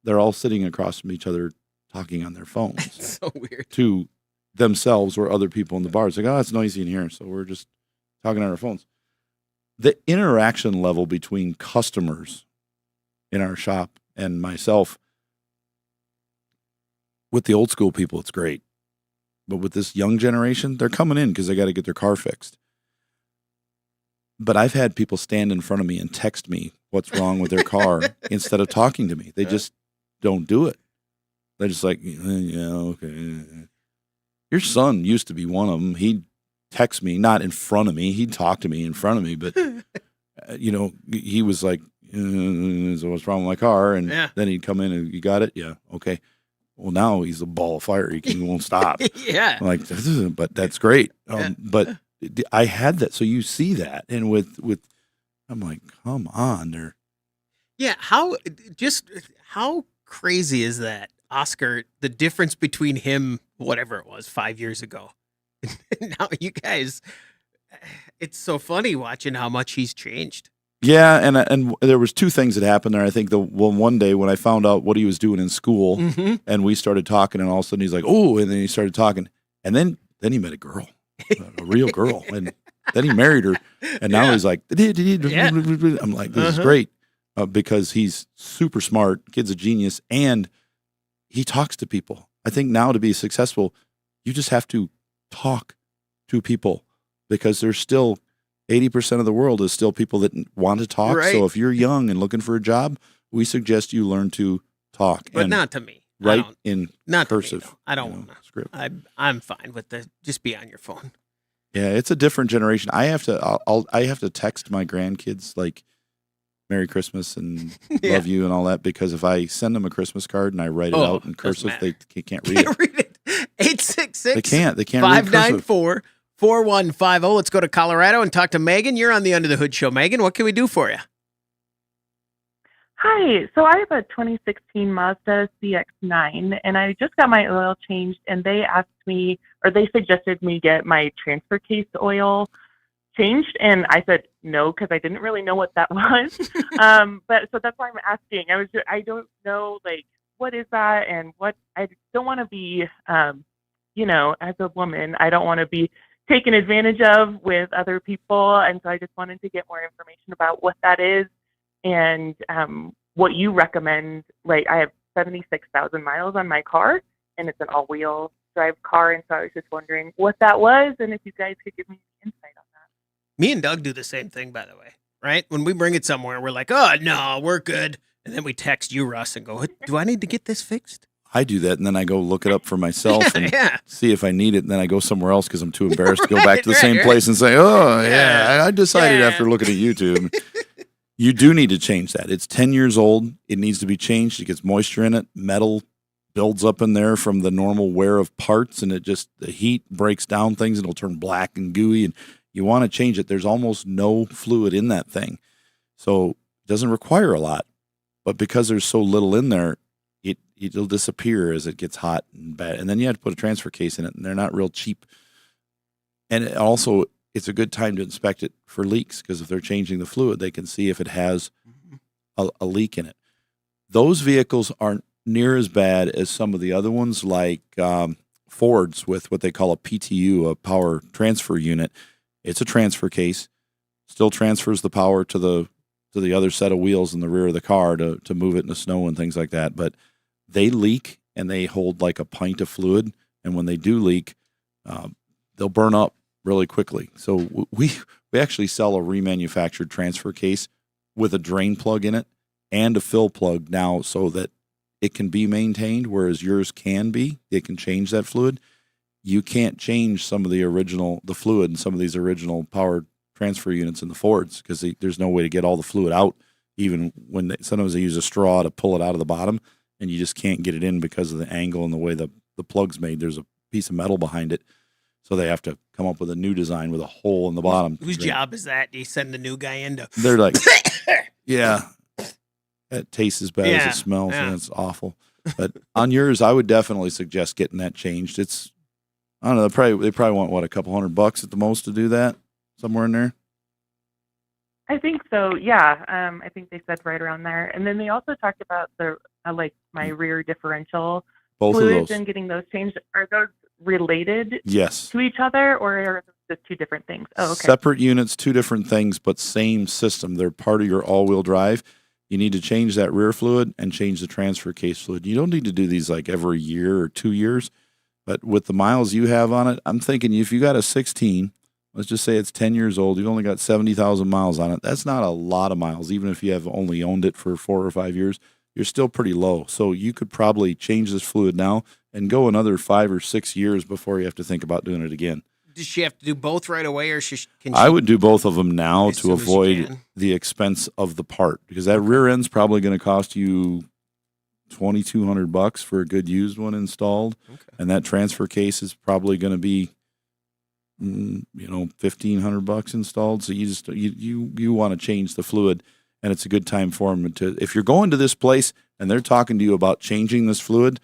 they're all sitting across from each other talking on their phones. It's so weird. To themselves or other people in the bars. Like, it's noisy in here, so we're just talking on our phones. the interaction level between customers in our shop and myself, with the old school people, it's great. But with this young generation, they're coming in because they got to get their car fixed. But I've had people stand in front of me and text me what's wrong with their car instead of talking to me. They just don't do it. They're just like, yeah, okay. Your son used to be one of them. He'd text me, not in front of me. He'd talk to me in front of me, but he was like, so what's wrong with my car? And then he'd come in and, you got it? Yeah, okay. Well, now he's a ball of fire. He won't stop. Yeah. I'm like, but that's great. But I had that. So you see that. And with I'm like, come on. They're Yeah. How crazy is that, Oscar, the difference between him, whatever it was, 5 years ago. Now you guys, it's so funny watching how much he's changed. Yeah, and there was two things that happened there. I think one day when I found out what he was doing in school, and we started talking, and all of a sudden he's like, "Oh," and then he started talking, and then he met a girl, a real girl, and then he married her, and now he's like, I'm like, this is great, because he's super smart, kid's a genius, and he talks to people. I think now to be successful, you just have to talk to people, because there's still 80% of the world is still people that want to talk. Right. So if you're young and looking for a job, we suggest you learn to talk. But not to me. Write in not cursive. To me, no. I don't want to. Script. I'm fine with just be on your phone. Yeah, it's a different generation. I have to text my grandkids like Merry Christmas and love you and all that, because if I send them a Christmas card and I write it out in cursive, they can't read it. Read it. 866. They can't read cursive. 594 4150. Let's go to Colorado and talk to Megan. You're on the Under the Hood Show. Megan, what can we do for you? Hi. So I have a 2016 Mazda CX-9, and I just got my oil changed, and they asked me, or they suggested me get my transfer case oil changed, and I said no, because I didn't really know what that was. But so that's why I'm asking. I don't know, like, what is that, and what I don't want to be, as a woman, I don't want to be taken advantage of with other people, and so I just wanted to get more information about what that is and what you recommend. Like, I have 76,000 miles on my car, and it's an all-wheel drive car, and so I was just wondering what that was, and if you guys could give me insight on that. Me and Doug do the same thing, by the way, right? When we bring it somewhere, we're like, oh, no, we're good, and then we text you, Russ, and go, do I need to get this fixed? I do that, and then I go look it up for myself and see if I need it, and then I go somewhere else because I'm too embarrassed to go back to the same place and say, oh, yeah, I decided after looking at YouTube. You do need to change that. It's 10 years old. It needs to be changed. It gets moisture in it. Metal builds up in there from the normal wear of parts, and the heat breaks down things, and it'll turn black and gooey, and you want to change it. There's almost no fluid in that thing. So it doesn't require a lot, but because there's so little in there, it'll disappear as it gets hot and bad. And then you have to put a transfer case in it, and they're not real cheap. And it's a good time to inspect it for leaks, because if they're changing the fluid, they can see if it has a leak in it. Those vehicles aren't near as bad as some of the other ones, like Fords with what they call a PTU, a power transfer unit. It's a transfer case, still transfers the power to the other set of wheels in the rear of the car to move it in the snow and things like that. But they leak, and they hold like a pint of fluid. And when they do leak, they'll burn up really quickly. So we actually sell a remanufactured transfer case with a drain plug in it and a fill plug now, so that it can be maintained, whereas yours can be. It can change that fluid. You can't change some of the fluid in some of these original power transfer units in the Fords, because there's no way to get all the fluid out, even when sometimes they use a straw to pull it out of the bottom, and you just can't get it in because of the angle and the way the plug's made. There's a piece of metal behind it, so they have to come up with a new design with a hole in the bottom. Whose job is that? You send the new guy in to... They're like, yeah, it tastes as bad as it smells, and it's awful. But on yours, I would definitely suggest getting that changed. It's, I don't know, they probably want, a couple $100 at the most to do that, somewhere in there? I think so, yeah. I think they said right around there. And then they also talked about the my rear differential Both fluids of those. and getting those changed. Are those related yes. to each other, or are those just two different things. Oh, okay. Separate units, two different things, but same system. They're part of your all-wheel drive. You need to change that rear fluid and change the transfer case fluid. You don't need to do these like every year or 2 years, but with the miles you have on it, I'm thinking if you got a 16, let's just say it's 10 years old, you've only got 70,000 miles on it. That's not a lot of miles. Even if you have only owned it for 4 or 5 years, you're still pretty low. So you could probably change this fluid now and go another 5 or 6 years before you have to think about doing it again. Does she have to do both right away, or can she? I would do both of them now as to soon as you avoid can? the expense of the part, because that rear end's probably going to cost you $2,200 for a good used one installed, and that transfer case is probably going to be $1,500 installed. So you want to change the fluid, and it's a good time for them to. If you're going to this place and they're talking to you about changing this fluid,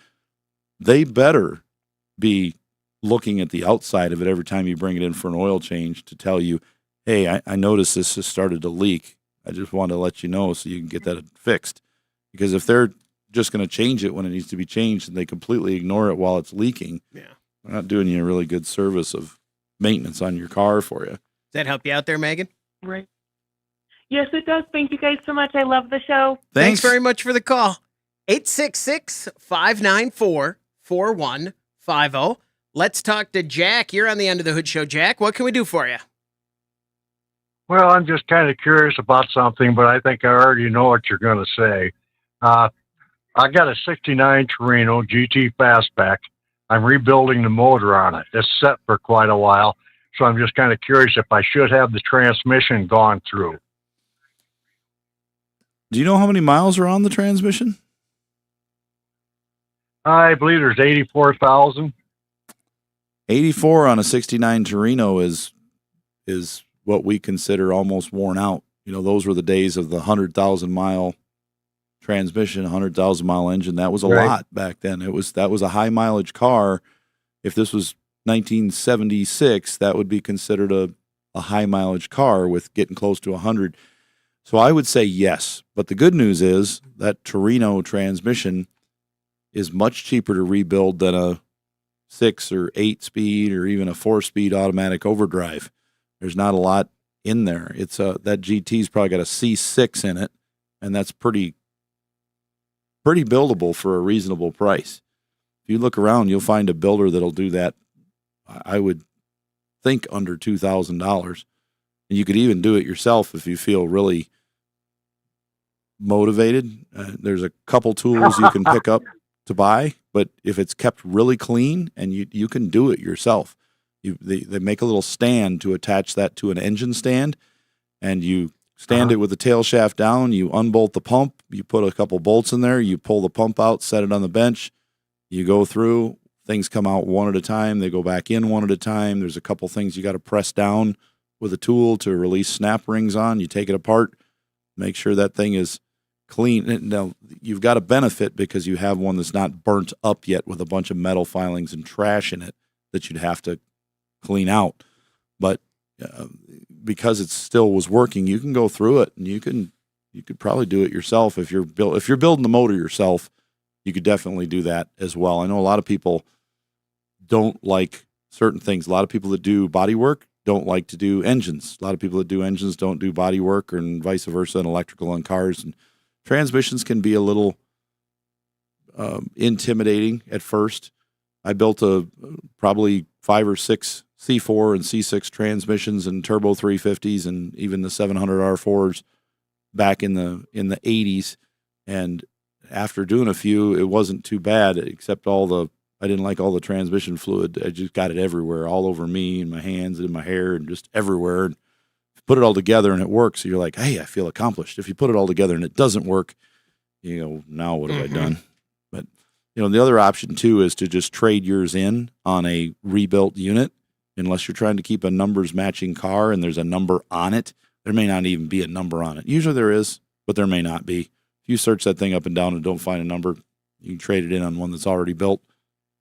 they better be looking at the outside of it every time you bring it in for an oil change to tell you, hey, I noticed this has started to leak. I just want to let you know so you can get that fixed. Because if they're just going to change it when it needs to be changed and they completely ignore it while it's leaking, they're not doing you a really good service of maintenance on your car for you. Does that help you out there, Megan? Right. Yes, it does. Thank you guys so much. I love the show. Thanks very much for the call. 866-594-4150. Let's talk to Jack. You're on the Under the Hood show, Jack. What can we do for you? Well, I'm just kind of curious about something, but I think I already know what you're going to say. I got a 69 Torino GT Fastback. I'm rebuilding the motor on it. It's set for quite a while, so I'm just kind of curious if I should have the transmission gone through. Do you know how many miles are on the transmission? I believe there's 84,000. 84 on a 69 Torino is what we consider almost worn out. Those were the days of the 100,000 mile transmission, 100,000 mile engine. That was a lot back then. That was a high mileage car. If this was 1976, that would be considered a high mileage car with getting close to 100. So I would say yes. But the good news is that Torino transmission is much cheaper to rebuild than a 6 or 8 speed or even a 4-speed automatic overdrive. There's not a lot in there. It's that GT's probably got a C6 in it, and that's pretty buildable for a reasonable price. If you look around, you'll find a builder that'll do that. I would think under $2,000, and you could even do it yourself if you feel really motivated. There's a couple tools you can pick up to buy, but if it's kept really clean, and you can do it yourself. They make a little stand to attach that to an engine stand, and you stand it with the tail shaft down, you unbolt the pump, you put a couple bolts in there, you pull the pump out, set it on the bench, you go through, things come out one at a time, they go back in one at a time. There's a couple things you got to press down with a tool to release snap rings on. You take it apart, make sure that thing is clean. Now, you've got a benefit because you have one that's not burnt up yet with a bunch of metal filings and trash in it that you'd have to clean out. But because it still was working, you can go through it, and you could probably do it yourself. If you're building the motor yourself, you could definitely do that as well. I know a lot of people don't like certain things. A lot of people that do body work don't like to do engines. A lot of people that do engines don't do body work, and vice versa in electrical and cars. And transmissions can be a little intimidating at first. I built probably 5 or 6 C4 and C6 transmissions and turbo 350s and even the 700 R4s back in the 80s. And after doing a few, it wasn't too bad, except I didn't like all the transmission fluid. I just got it everywhere, all over me and my hands and in my hair and just everywhere. And put it all together and it works. So you're like, hey, I feel accomplished. If you put it all together and it doesn't work, now what have I done? But, the other option too is to just trade yours in on a rebuilt unit. Unless you're trying to keep a numbers matching car and there's a number on it, there may not even be a number on it. Usually there is, but there may not be. If you search that thing up and down and don't find a number, you can trade it in on one that's already built.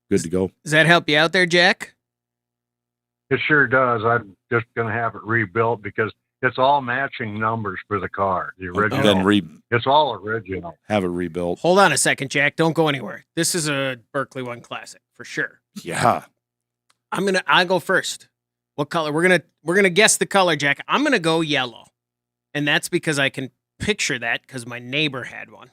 Good to go. Does that help you out there, Jack? It sure does. I'm just going to have it rebuilt because it's all matching numbers for the car. The original. Then it's all original. Have it rebuilt. Hold on a second, Jack. Don't go anywhere. This is a Berkeley One Classic for sure. Yeah. I'll go first. What color? We're gonna guess the color, Jack. I'm gonna go yellow, and that's because I can picture that because my neighbor had one.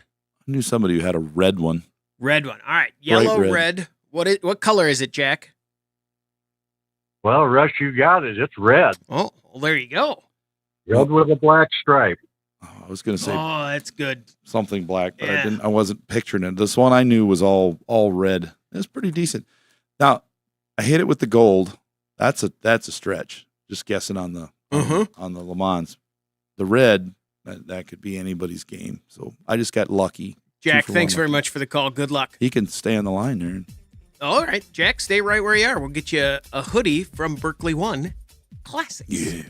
I knew somebody who had a red one. Red one. All right, yellow, red. What color is it, Jack? Well, Rush, you got it. It's red. Oh, well, there you go. Red with a black stripe. I was going to say. Oh, that's good. Something black, but Yeah. I wasn't picturing it. This one I knew was all red. It's pretty decent. Now, I hit it with the gold. That's a stretch. Just guessing on the on the Lemans. The red, that could be anybody's game. So I just got lucky. Jack, thanks very much for the call. Good luck. He can stay on the line there. All right, Jack, stay right where you are. We'll get you a hoodie from Berkeley One Classics. Yeah.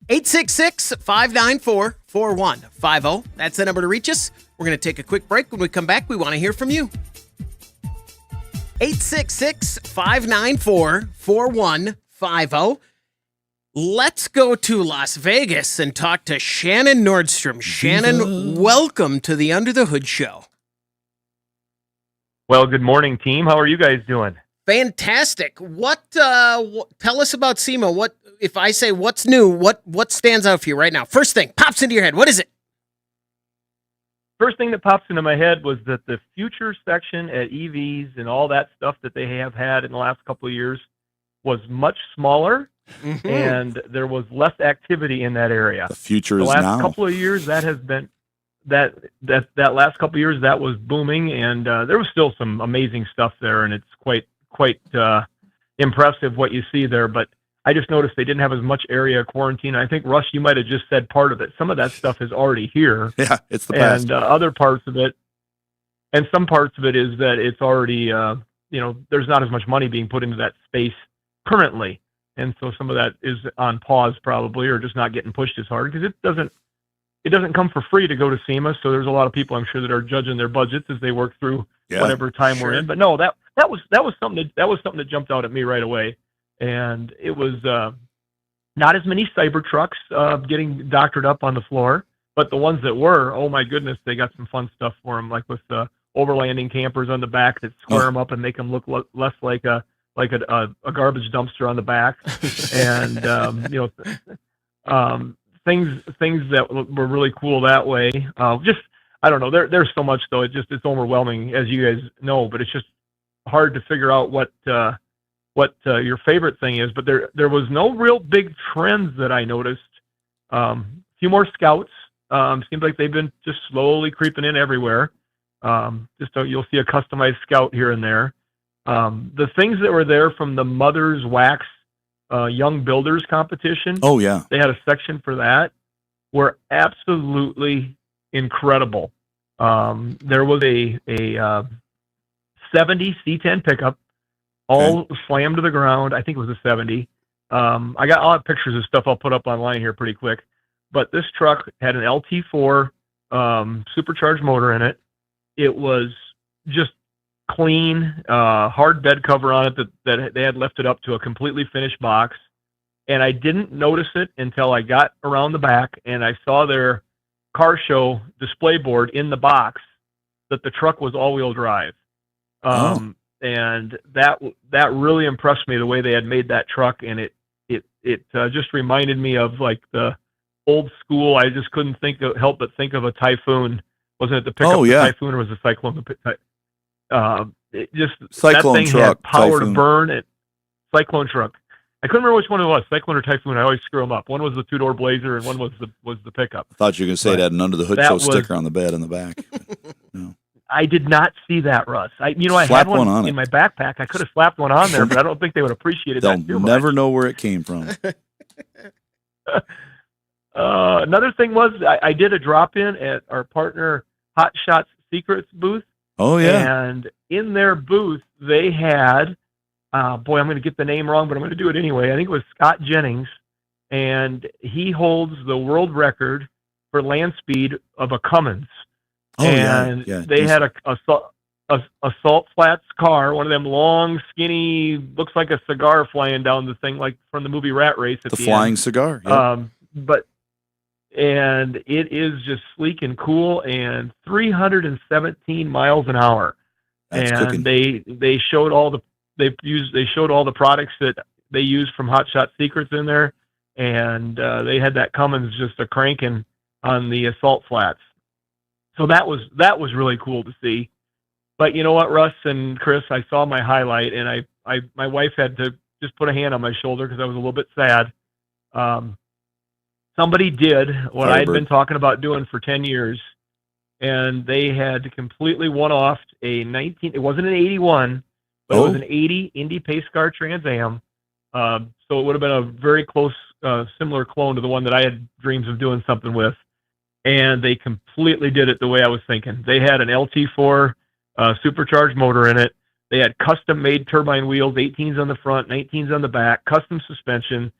866-594-4150. That's the number to reach us. We're going to take a quick break. When we come back, we want to hear from you. 866-594-4150. Let's go to Las Vegas and talk to Shannon Nordstrom. Shannon, welcome to the Under the Hood Show. Well, good morning, team. How are you guys doing? Fantastic. What tell us about SEMA? What if I say what's new? What stands out for you right now? First thing pops into your head. What is it? First thing that pops into my head was that the future section at EVs and all that stuff that they have had in the last couple of years was much smaller, and there was less activity in that area. The future the is last now. Couple of years that has been that last couple of years that was booming, and there was still some amazing stuff there, and it's quite impressive what you see there. But I just noticed they didn't have as much area quarantine. I think, Russ, you might have just said part of it. Some of that stuff is already here. Yeah, it's the past. And other parts of it, and some parts of it is that it's already, there's not as much money being put into that space currently. And so some of that is on pause probably, or just not getting pushed as hard, because it doesn't come for free to go to SEMA. So there's a lot of people, I'm sure, that are judging their budgets as they work through whatever time we're in. But no, that was something that jumped out at me right away. And it was not as many cyber trucks getting doctored up on the floor, but the ones that were, oh my goodness, they got some fun stuff for them, like with overlanding campers on the back that square them up and make them look less like a garbage dumpster on the back, and things that were really cool that way. I don't know. There's so much though. It's overwhelming, as you guys know. But it's just hard to figure out what your favorite thing is. But there was no real big trends that I noticed. A few more Scouts. Seems like they've been just slowly creeping in everywhere. You'll see a customized Scout here and there. The things that were there from the Mother's Wax Young Builders competition. Oh yeah, they had a section for that. Were absolutely incredible. There was a 70 C10 pickup, all slammed to the ground. I think it was a 70. I'll have pictures of stuff I'll put up online here pretty quick. But this truck had an LT4 supercharged motor in it. It was just clean, hard bed cover on it that they had lifted up to a completely finished box. And I didn't notice it until I got around the back and I saw their car show display board in the box that the truck was all-wheel drive. And that really impressed me, the way they had made that truck. And it just reminded me of like the old school. I just couldn't help but think of a Typhoon. Wasn't it the pickup Typhoon, or was it Cyclone? Cyclone that thing truck, had power Typhoon. to burn. Cyclone truck. I couldn't remember which one it was, Cyclone or Typhoon. I always screw them up. One was the two-door Blazer, and one was the pickup. I thought you were going to say it had an Under the Hood Show sticker on the bed in the back. No. I did not see that, Russ. I Slap had one on in my backpack. I could have slapped one on there, but I don't think they would appreciate it. They'll never know where it came from. Another thing was I did a drop-in at our partner Hot Shots Secrets booth. Oh, yeah. And in their booth, they had, I'm going to get the name wrong, but I'm going to do it anyway. I think it was Scott Jennings, and he holds the world record for land speed of a Cummins. Oh, and yeah. They had a Salt Flats car, one of them long, skinny, looks like a cigar flying down the thing, like from the movie Rat Race at the flying end. Cigar. Yeah. And it is just sleek and cool, and 317 miles an hour. That's and cooking. they showed all the products that they used from Hot Shot Secrets in there, and they had that Cummins just a cranking on the assault flats. So that was really cool to see. But you know what, Russ and Chris, I saw my highlight, and my wife had to just put a hand on my shoulder because I was a little bit sad. Somebody did what I had been talking about doing for 10 years, and they had completely one-offed a 19. It wasn't an 81, but it was an 80 Indy Pace Car Trans Am. So it would have been a very close, similar clone to the one that I had dreams of doing something with. And they completely did it the way I was thinking. They had an LT4 supercharged motor in it. They had custom-made turbine wheels, 18s on the front, 19s on the back, custom suspension.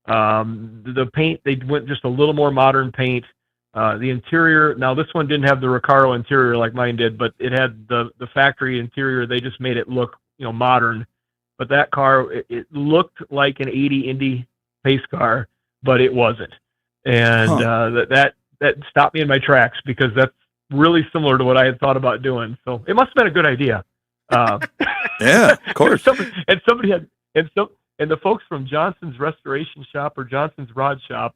The paint, they went just a little more modern paint. The interior, now this one didn't have the Recaro interior like mine did, but it had the factory interior. They just made it look, modern. But that car, it looked like an 80 Indy pace car, but it wasn't. And that stopped me in my tracks because that's really similar to what I had thought about doing. So it must have been a good idea. Yeah, of course. And the folks from Johnson's Restoration Shop or Johnson's Rod Shop,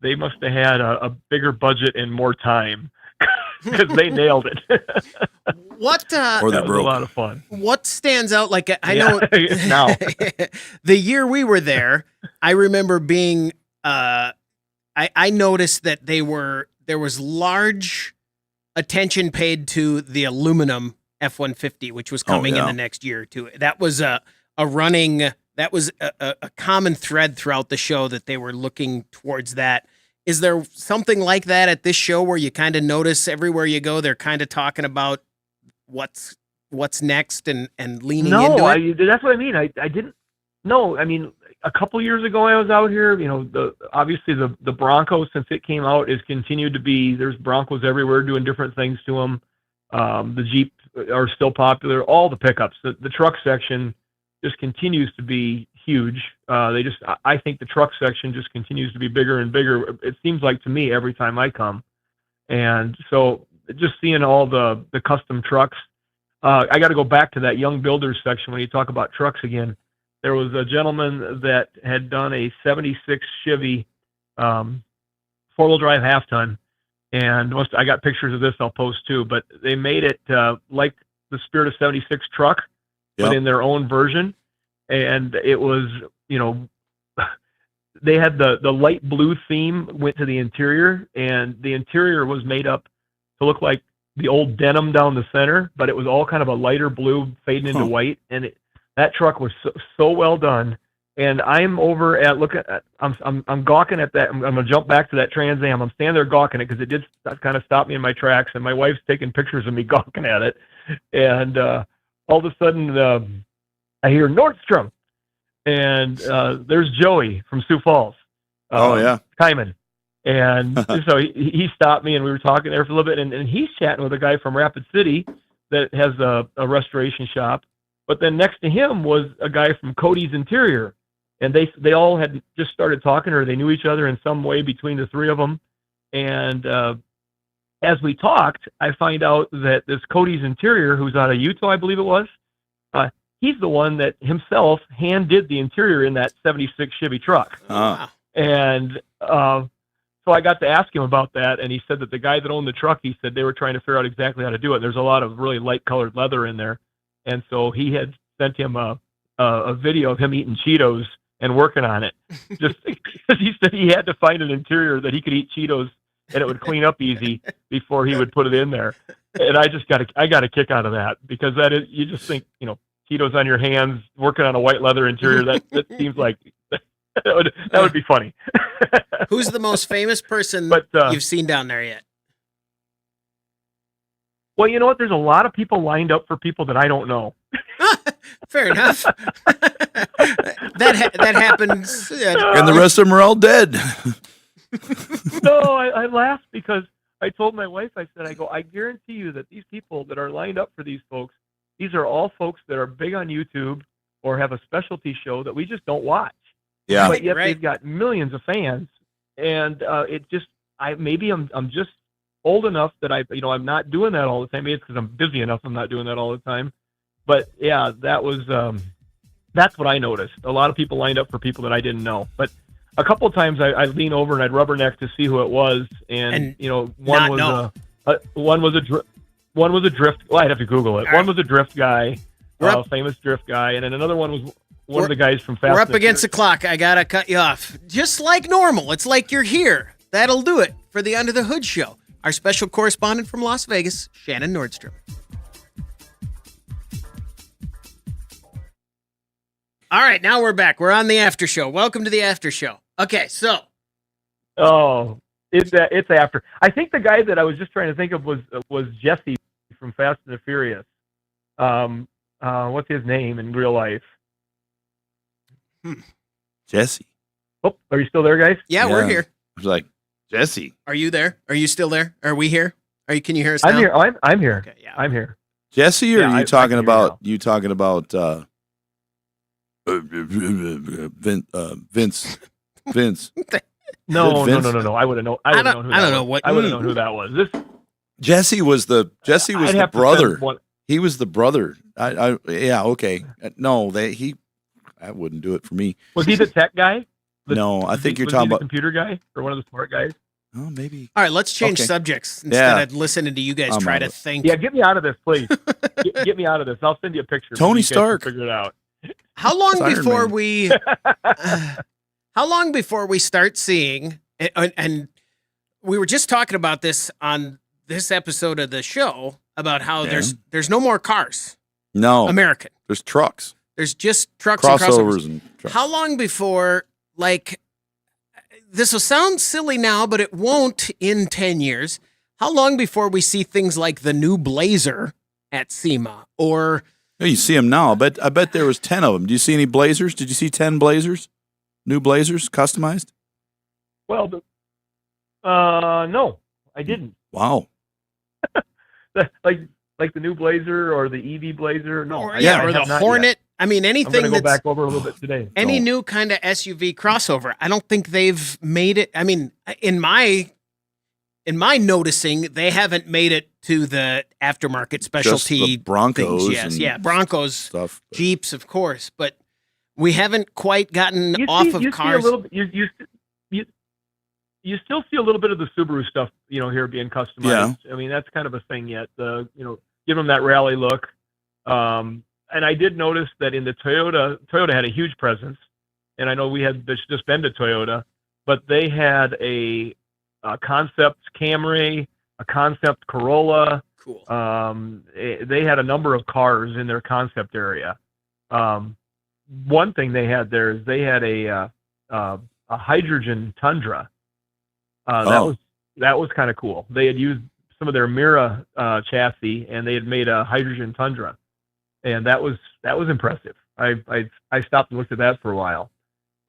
they must have had a bigger budget and more time because they nailed it. What? Or they that was a lot of fun. What stands out? Like I know now, the year we were there, I remember being. I noticed that there was large attention paid to the aluminum F-150, which was coming in the next year or two. That was a common thread throughout the show that they were looking towards that. Is there something like that at this show where you kind of notice everywhere you go, they're kind of talking about what's next and leaning into it? That's what I mean. I didn't. No, I mean, a couple years ago I was out here, obviously the Bronco, since it came out, has continued to be, there's Broncos everywhere doing different things to them. The Jeep are still popular, all the pickups. The truck section just continues to be huge. I think the truck section just continues to be bigger and bigger. It seems like to me every time I come. And so just seeing all the custom trucks, I got to go back to that young builders section when you talk about trucks again. There was a gentleman that had done a 76 Chevy four-wheel drive half-ton, and I got pictures of this I'll post too, but they made it like the Spirit of 76 truck, but in their own version. And it was, they had the light blue theme went to the interior, and the interior was made up to look like the old denim down the center, but it was all kind of a lighter blue fading into white, and that truck was so well done. And I'm over at I'm gawking at that. I'm going to jump back to that Trans Am. I'm standing there gawking it because it did kind of stop me in my tracks. And my wife's taking pictures of me gawking at it. And all of a sudden, I hear Nordstrom, and there's Joey from Sioux Falls. Kyman. And so he stopped me, and we were talking there for a little bit. And he's chatting with a guy from Rapid City that has a restoration shop. But then next to him was a guy from Cody's Interior, and they all had just started talking, or they knew each other in some way between the three of them. And as we talked, I find out that this Cody's Interior, who's out of Utah, I believe it was, he's the one that himself hand did the interior in that 76 Chevy truck. And so I got to ask him about that, and he said that the guy that owned the truck, he said they were trying to figure out exactly how to do it. There's a lot of really light colored leather in there. And so he had sent him a video of him eating Cheetos and working on it. Just because he said he had to find an interior that he could eat Cheetos and it would clean up easy before he would put it in there. And I got a kick out of that, because that is, you just think, Cheetos on your hands, working on a white leather interior. That seems like that would be funny. Who's the most famous person you've seen down there yet? Well, you know what? There's a lot of people lined up for people that I don't know. Fair enough. that happens. And the rest of them are all dead. No, I laughed because I told my wife, I guarantee you that these people that are lined up for these folks, these are all folks that are big on YouTube or have a specialty show that we just don't watch. Yeah. But yet they've got millions of fans. And I'm just old enough that I'm not doing that all the time. Maybe it's because I'm busy enough I'm not doing that all the time. But yeah, that was That's what I noticed. A lot of people lined up for people that I didn't know. But a couple of times I'd lean over and I'd rubberneck to see who it was. And one was a drift. Well, I'd have to Google it. One was a drift guy, famous drift guy. And then another one was one of the guys from Fast. We're up against the clock. I got to cut you off. Just like normal. It's like you're here. That'll do it for the Under the Hood show. Our special correspondent from Las Vegas, Shannon Nordstrom. All right, now we're back. We're on the after show. Welcome to the after show. Okay, so. Oh, it's after. I think the guy that I was just trying to think of was Jesse from Fast and the Furious. What's his name in real life? Jesse. Oh, are you still there, guys? Yeah, we're here. I was like, Jesse. Are you there? Are you still there? Are we here? Can you hear us now? I'm here. I'm here. Okay, yeah. I'm here. Jesse, or Yeah, are you I talking can hear about you Vince? No. Vince? No. I would have known. I would have known who that was. Jesse was the I'd have to brother. send one- He was the brother. Yeah, okay. No, that wouldn't do it for me. Was he the tech guy? No, I think you're was talking he the about computer guy or one of the smart guys. Oh, maybe. All right, let's change subjects instead of listening to you guys try to think. Yeah, get me out of this, please. get me out of this. I'll send you a picture. Tony You guys can Stark. Figure it out. How long Iron before Man. we how long before we start seeing and we were just talking about this on this episode of the show about how there's no more cars. No. American. There's trucks. There's just trucks Crossovers and and trucks. How long before, like, this will sound silly now, but it won't in 10 years. How long before we see things like the new Blazer at SEMA or... Yeah, you see them now. I bet there was 10 of them. Do you see any Blazers? Did you see 10 Blazers? New Blazers, customized? Well, no, I didn't. Wow. like the new Blazer or the EV Blazer. No, or the Hornet. Yet. I mean, anything. I'm going to go back over a little bit today. Any new kind of SUV crossover. I don't think they've made it. I mean, in my noticing, they haven't made it to the aftermarket specialty Just the Broncos. Things. Yes, Broncos, stuff, Jeeps, of course, but we haven't quite gotten off of cars. You still see a little bit of the Subaru stuff, here being customized. Yeah. I mean, that's kind of a thing yet. Give them that rally look. And I did notice that in the Toyota had a huge presence, and I know we had just been to Toyota, but they had a concept Camry, a concept Corolla. Cool. They had a number of cars in their concept area. One thing they had there is they had a hydrogen Tundra. That was kind of cool. They had used some of their Mira chassis, and they had made a hydrogen Tundra, and that was impressive. I stopped and looked at that for a while.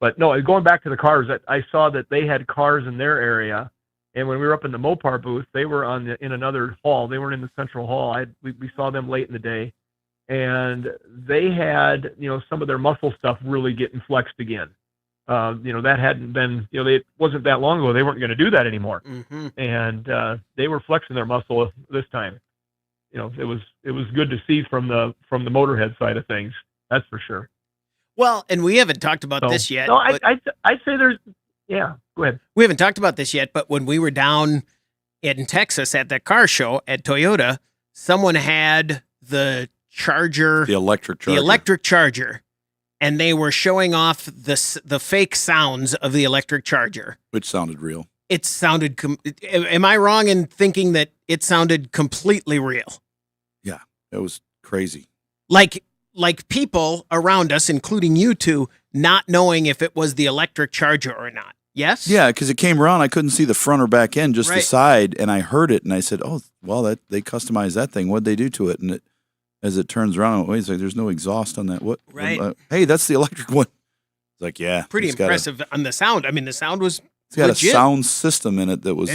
But no, going back to the cars, I saw that they had cars in their area, and when we were up in the Mopar booth, they were in another hall. They weren't in the central hall. We saw them late in the day, and they had some of their muscle stuff really getting flexed again. That hadn't been, it wasn't that long ago. They weren't going to do that anymore. Mm-hmm. And they were flexing their muscle this time. It was good to see from the Motorhead side of things. That's for sure. Well, and we haven't talked about this yet. No, I'd say there's, yeah, go ahead. We haven't talked about this yet, but when we were down in Texas at that car show at Toyota, someone had the Charger, the electric Charger. And they were showing off the fake sounds of the electric Charger. Which sounded real. It sounded, am I wrong in thinking that it sounded completely real? Yeah, it was crazy. Like people around us, including you two, not knowing if it was the electric Charger or not. Yes? Yeah, because it came around. I couldn't see the front or back end, just the side. And I heard it, and I said, oh, well, they customized that thing. What'd they do to it? And as it turns around, wait a second, there's no exhaust on that. What? Right. Hey, that's the electric one. It's like, yeah. Pretty impressive on the sound. I mean, the sound was It's got legit. a sound system in it that was,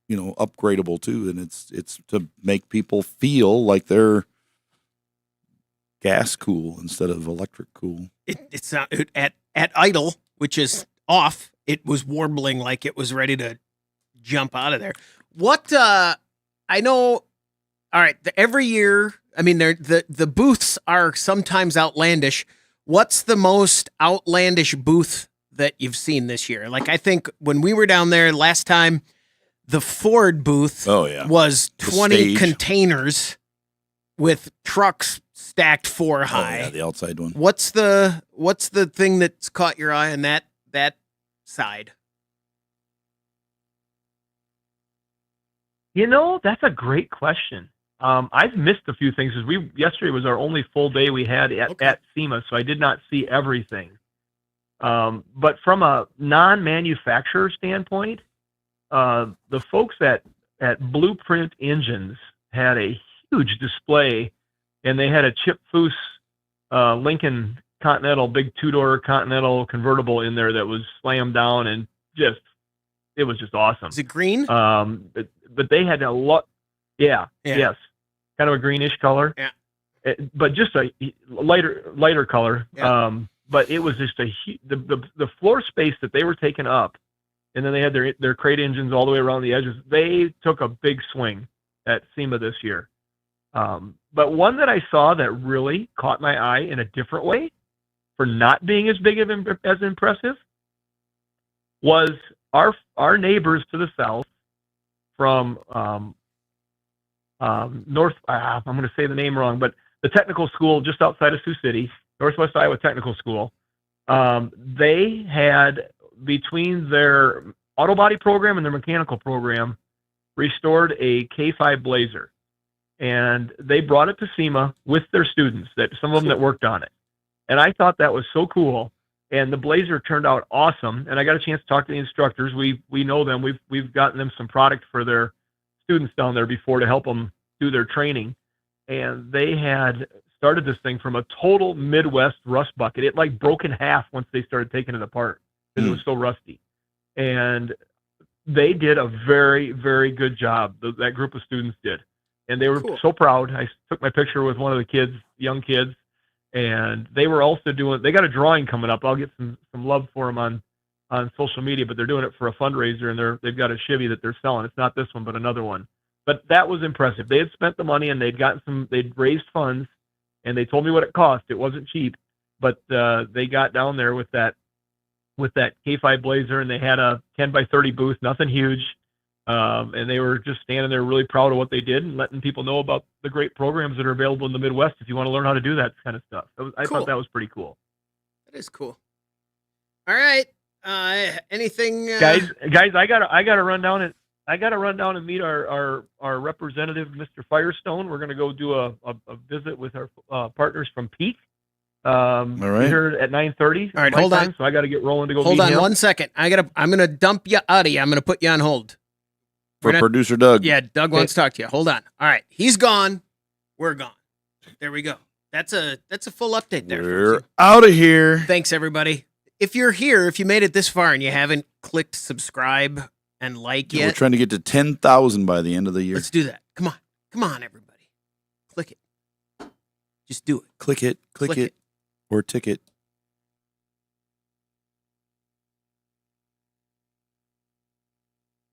upgradable too. And it's to make people feel like they're gas cool instead of electric cool. It's not at idle, which is off. It was warbling like it was ready to jump out of there. What, I know, all right, every year, I mean, the booths are sometimes outlandish. What's the most outlandish booth that you've seen this year? Like, I think when we were down there last time, the Ford booth was 20 containers with trucks stacked 4 high. Oh, yeah, the outside one. What's the thing that's caught your eye on that side? You know, that's a great question. I've missed a few things because yesterday was our only full day we had at SEMA, so I did not see everything. But from a non-manufacturer standpoint, the folks at Blueprint Engines had a huge display, and they had a Chip Foose Lincoln Continental, big 2-door Continental convertible in there that was slammed down, and it was just awesome. Is it green? But they had a lot. Yeah. Yes. Kind of a greenish color. Yeah. But just a lighter color. Yeah. But it was just the floor space that they were taking up, and then they had their crate engines all the way around the edges. They took a big swing at SEMA this year. But one that I saw that really caught my eye in a different way, for not being as big as impressive, was our neighbors to the south from north. I'm going to say the name wrong, but the technical school just outside of Sioux City, Northwest Iowa Technical School. They had, between their auto body program and their mechanical program, restored a K5 Blazer, and they brought it to SEMA with their students, that some of them that worked on it. And I thought that was so cool. And the Blazer turned out awesome. And I got a chance to talk to the instructors. We know them. We've gotten them some product for their students down there before to help them do their training. And they had started this thing from a total Midwest rust bucket. It like broke in half once they started taking it apart because it was so rusty. And they did a very, very good job. That group of students did. And they were so proud. I took my picture with one of the kids, young kids. And they were also they got a drawing coming up. I'll get some love for them on social media, but they're doing it for a fundraiser, and they've got a Chevy that they're selling. It's not this one, but another one. But that was impressive. They had spent the money, and they'd raised funds, and they told me what it cost. It wasn't cheap, but they got down there with that K5 Blazer, and they had a 10 by 30 booth, nothing huge. And they were just standing there really proud of what they did and letting people know about the great programs that are available in the Midwest if you want to learn how to do that kind of stuff. I thought that was pretty cool. That is cool. All right. Anything, guys? I gotta run down and meet our representative, Mr. Firestone. We're gonna go do a visit with our partners from Peak. All right. Here at 9:30. All right, hold on. So I got to get rolling to go. Hold meet on him. 1 second. I'm gonna dump you out of you. I'm gonna put you on hold. For producer Doug. Yeah, Doug wants to talk to you. Hold on. All right, he's gone. We're gone. There we go. That's a full update there. We're out of here. Thanks, everybody. If you're here, if you made it this far and you haven't clicked subscribe and like yet, We're trying to get to 10,000 by the end of the year. let's do that. Come on, everybody. Click it. Just do it. Click it, Click it. or ticket.